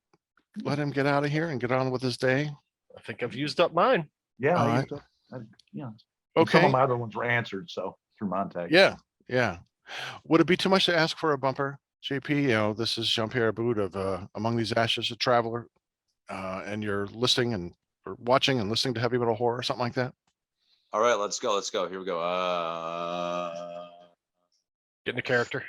let him get out of here and get on with his day? I think I've used up mine. Yeah. All I right. used to- Some Okay. of my other ones were answered, so through Montag. Yeah. Would it be too much to ask for a bumper, JP? This is Jean-Pierre Abboud of Among These Ashes, a Traveler, and you're listening or watching and listening to heavy metal horror, something like that. All right, let's go. Here we go. Get into character.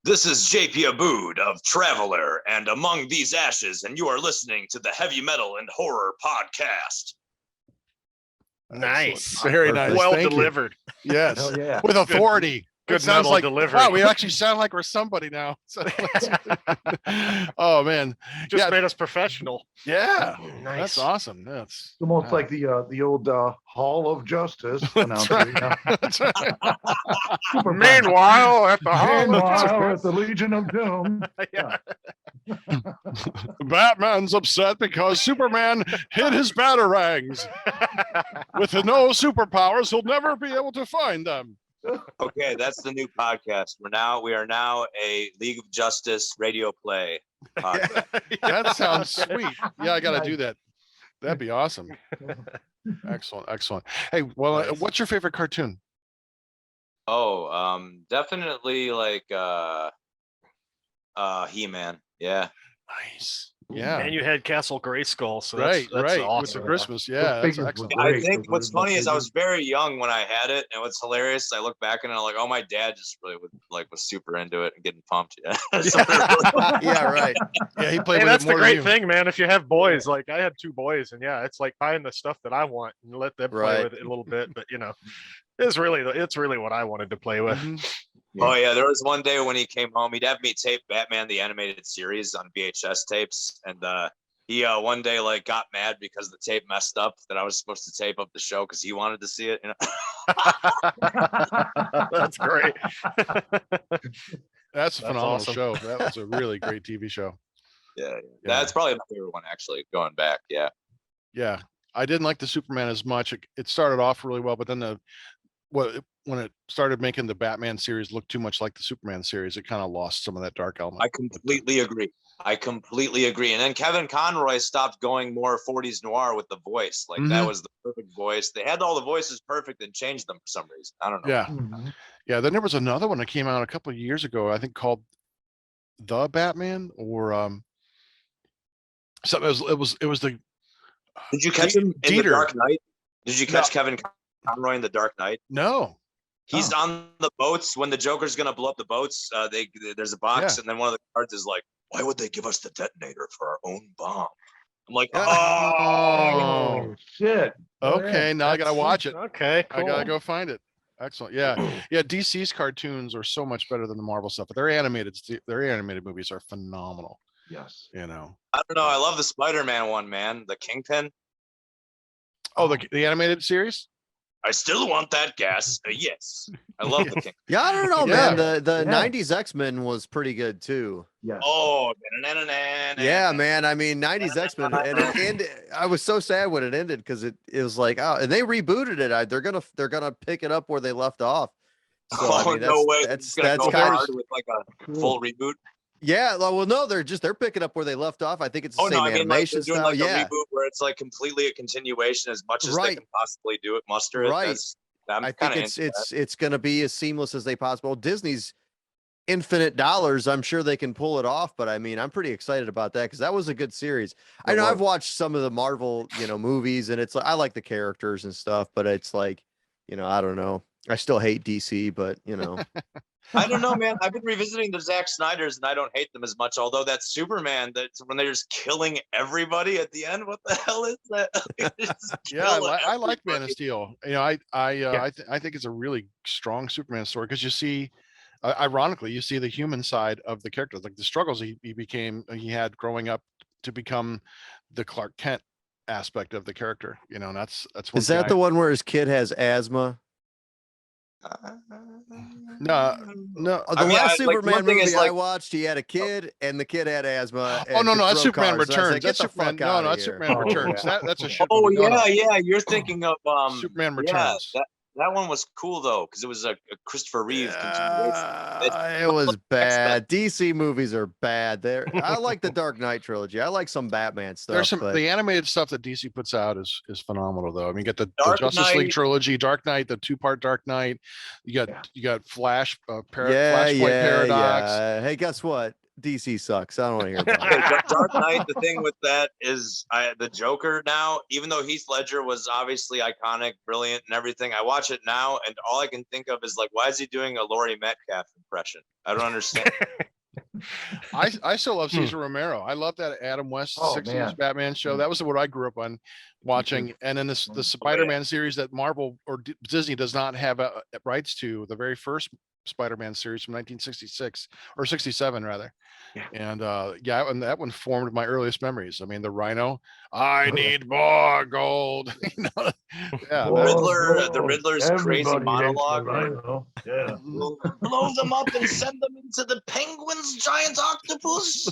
This is JP Abboud of Traveler and Among These Ashes, and you are listening to the Heavy Metal and Horror Podcast. Nice. Very Perfect. nice. Well Thank you. delivered. Yes. Hell yeah. With authority. Good It sounds metal like delivery. wow, we actually sound like we're somebody now. Oh man. Just Yeah. made us professional. Yeah. Nice. That's awesome. That's Almost wow. like the old Hall of Justice That's announcer. right. You know? That's right. Superman. Meanwhile, at the Hall of Meanwhile, at Justice. the Legion of Doom. Yeah. Batman's upset because Superman hid his batarangs. With no superpowers, he'll never be able to find them. Okay, that's the new podcast. We are now a League of Justice radio play podcast. That sounds sweet. Yeah, I got to Nice. do that. That'd be awesome. Excellent, excellent. Hey, well, Nice. what's your favorite cartoon? Oh, definitely like He-Man. Yeah. Nice. Yeah. And you had Castle Grayskull, so right, that's right. awesome. With the Christmas. Yeah, that's figures were excellent. I Great. think Those what's original funny is I figures. was very young when I had it, and what's hilarious, I look back and I'm like, oh, my dad just really was super into it and getting pumped. Yeah. So Yeah, right. Yeah, he played Hey, with that's it the more than great you. thing, man. If you have boys, like I had 2 boys, and yeah, it's like buying the stuff that I want and let them play Right. with it a little bit. But it's really what I wanted to play with. Mhm. Oh yeah, there was one day when he came home, he'd have me tape Batman the Animated Series on VHS tapes, and he one day like got mad because the tape messed up that I was supposed to tape up the show because he wanted to see it. That's great. That's a phenomenal awesome. show. That was a really great TV show. Yeah, Yeah. that's probably my favorite one actually. Going back, yeah. Yeah. I didn't like the Superman as much. It started off really well, but then when it started making the Batman series look too much like the Superman series, it kind of lost some of that dark element. I completely agree. And then Kevin Conroy stopped going more 40s noir with the voice. Like that was the perfect voice. They had all the voices perfect and changed them for some reason. I don't know. Yeah. Mhm. Yeah. Then there was another one that came out a couple of years ago, I think called The Batman or something. It was the Did you catch him in Dieter. The Dark Knight? Did you catch Kevin Conroy in The Dark Knight? no. He's on the boats when the Joker's gonna blow up the boats. There's a box, and then one of the cards is like, "Why would they give us the detonator for our own bomb?" I'm like, Oh. Oh shit. Oh, yeah. Okay, now I gotta watch it. Okay, I cool. gotta go find it. Excellent. Yeah. Yeah. DC's cartoons are so much better than the Marvel stuff, but their animated movies are phenomenal. Yes. I don't know. I love the Spider-Man one, man. The Kingpin. Oh, the animated series? I still want that gas. Yes, I love the King. Yeah, I don't know, Yeah. man. The Yeah. 90s X-Men was pretty good too. Yes. Oh, Yeah, man. I mean, 90s X-Men, and it ended, I was so sad when it ended because it was like, oh, and they rebooted it. They're gonna pick it up where they left off. So I mean, no way. that's Gonna go kind hard of, with like a full reboot. yeah. Well, no, they're picking up where they left off. I think it's the Oh same no, I mean like animation they're doing style. like Yeah, a reboot where it's like completely a continuation as much as they Right. can possibly do it. Muster it. Right. I'm I kind think of it's gonna be as seamless as they possible. Disney's infinite dollars, I'm sure they can pull it off. But I mean, I'm pretty excited about that because that was a good series. I know I've watched some of the Marvel, movies, and it's like I like the characters and stuff, but it's like, I don't know. I still hate DC, but I don't know, man. I've been revisiting the Zack Snyder's and I don't hate them as much. Although that Superman, that's when they're just killing everybody at the end. What the hell is that? Yeah, I like Man of Steel. I think it's a really strong Superman story because you see, ironically, you see the human side of the character, like the struggles he had growing up to become the Clark Kent aspect of the character. And that's one is that thing the one where his kid has asthma? No. The I mean, last like, Superman one thing movie is, I like- watched, he had a kid, and the kid had asthma. Oh and no, could that's throw Superman cars. And I was Returns. like, That's "Get the Superman. fuck No, outta that's here." Superman Oh, Returns. yeah. That's a shit Oh movie. No, no. yeah. You're thinking of Superman Yeah, Returns. that one was cool though because it was a Christopher Reeve continuation. It was bad. DC movies are bad. I like the Dark Knight trilogy. I like some Batman stuff. There's but the animated stuff that DC puts out is phenomenal though. I mean, you get the Dark Justice League Knight. trilogy, Dark Knight, the 2-part Dark Knight. You got Flash, yeah, Flashpoint Paradox. yeah. Hey, guess what? DC sucks. I don't want to hear about Okay, it. Dark Knight. The thing with that is, the Joker now. Even though Heath Ledger was obviously iconic, brilliant, and everything, I watch it now, and all I can think of is like, why is he doing a Laurie Metcalf impression? I don't understand. I still love Cesar Romero. I love that Adam West Oh, 60s man. Batman show. That was what I grew up on watching. And then the Spider-Man series that Marvel or Disney does not have rights to, the very first Spider-Man series from 1966 or 67 rather. Yeah. And and that one formed my earliest memories. I mean, the Rhino, I need more gold. Yeah, The Riddler's crazy Everybody hates monologue. the Rhino. Yeah. We'll blow them up and send them into the Penguin's giant octopus.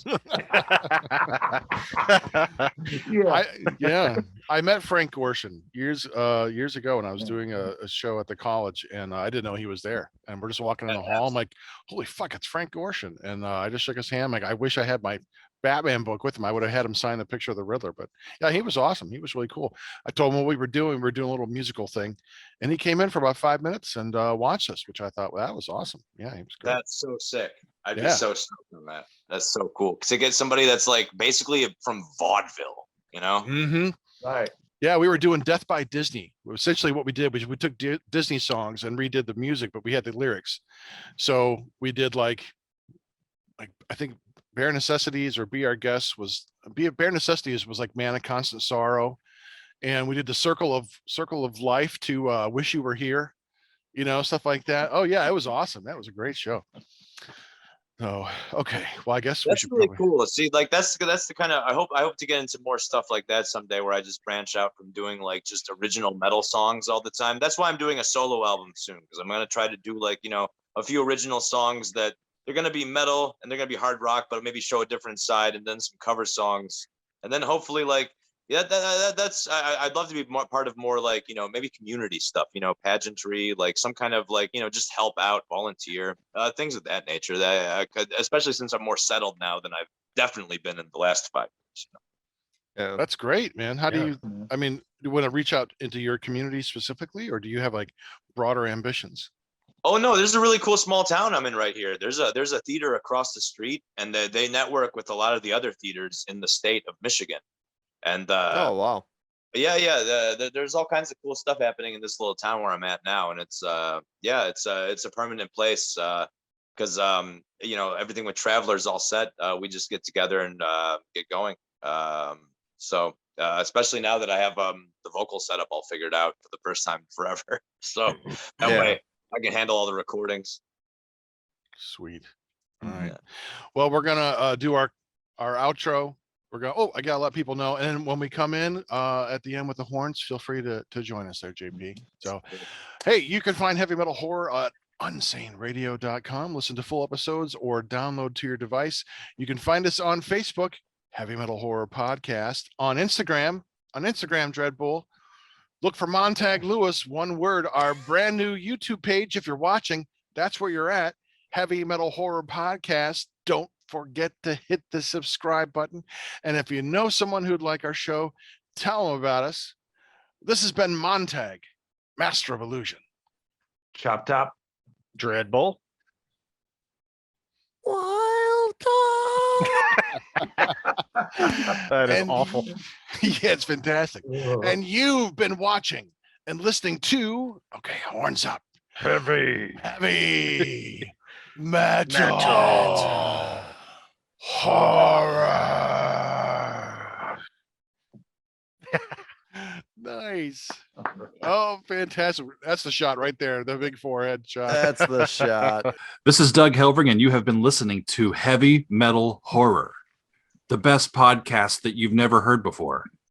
I met Frank Gorshin years ago when I was doing a show at the college, and I didn't know he was there. And we're just walking in the hall. I'm like, holy fuck, it's Frank Gorshin. And I just shook his hand. Like, I wish I had my Batman book with him. I would have had him sign the picture of the Riddler. But yeah, he was awesome. He was really cool. I told him what we were doing. We were doing a little musical thing, and he came in for about 5 minutes and watched us, which I thought, well, that was awesome. Yeah, he was great. That's so sick. I'd be so stoked on that. That's so cool. To get somebody that's like basically from vaudeville, you know? Mm-hmm. Right. Yeah, we were doing Death by Disney. Essentially what we did was we took Disney songs and redid the music, but we had the lyrics. So we did like I think Bare Necessities or Be Our Guest Bare Necessities was like Man of Constant Sorrow. And we did the Circle of Life to Wish You Were Here, you know, stuff like that. Oh yeah, it was awesome. That was a great show. Oh, okay. Well, I guess that's we should really probably... cool. See, like that's the kind of I hope to get into more stuff like that someday, where I just branch out from doing like just original metal songs all the time. That's why I'm doing a solo album soon, because I'm gonna try to do like, you know, a few original songs that they're gonna be metal and they're gonna be hard rock, but maybe show a different side, and then some cover songs, and then hopefully like. Yeah, that's. I'd love to be part of more like, you know, maybe community stuff, you know, pageantry, like some kind of like, you know, just help out, volunteer, things of that nature. That I could, especially since I'm more settled now than I've definitely been in the last 5 years. Yeah. That's great, man. How do you? I mean, do you want to reach out into your community specifically, or do you have like broader ambitions? Oh no, there's a really cool small town I'm in right here. There's a theater across the street, and they network with a lot of the other theaters in the state of Michigan. And Oh wow. there's all kinds of cool stuff happening in this little town where I'm at now, and it's a permanent place, because you know, everything with Travelers all set. We just get together and get going. So especially now that I have the vocal setup all figured out for the first time forever, so that way I can handle all the recordings. Sweet. All right. Well, we're gonna do our outro. We're going. Oh, I gotta let people know. And when we come in at the end with the horns, feel free to join us there, JP. So, hey, you can find Heavy Metal Horror at unsaneradio.com. Listen to full episodes or download to your device. You can find us on Facebook, Heavy Metal Horror Podcast. On Instagram, Dreadbull. Look for Montag Lewis, one word. Our brand new YouTube page, if you're watching, that's where you're at. Heavy Metal Horror Podcast. Don't forget to hit the subscribe button. And if you know someone who'd like our show, tell them about us. This has been Montag, Master of Illusion. Choptop. Dreadbull. Wildcard. That is awful. Yeah, it's fantastic. And you've been watching and listening to, okay, horns up. Heavy metal horror. Nice. Oh, fantastic. That's the shot right there. The big forehead shot. That's the shot. This is Doug Helvering, and you have been listening to Heavy Metal Horror, the best podcast that you've never heard before.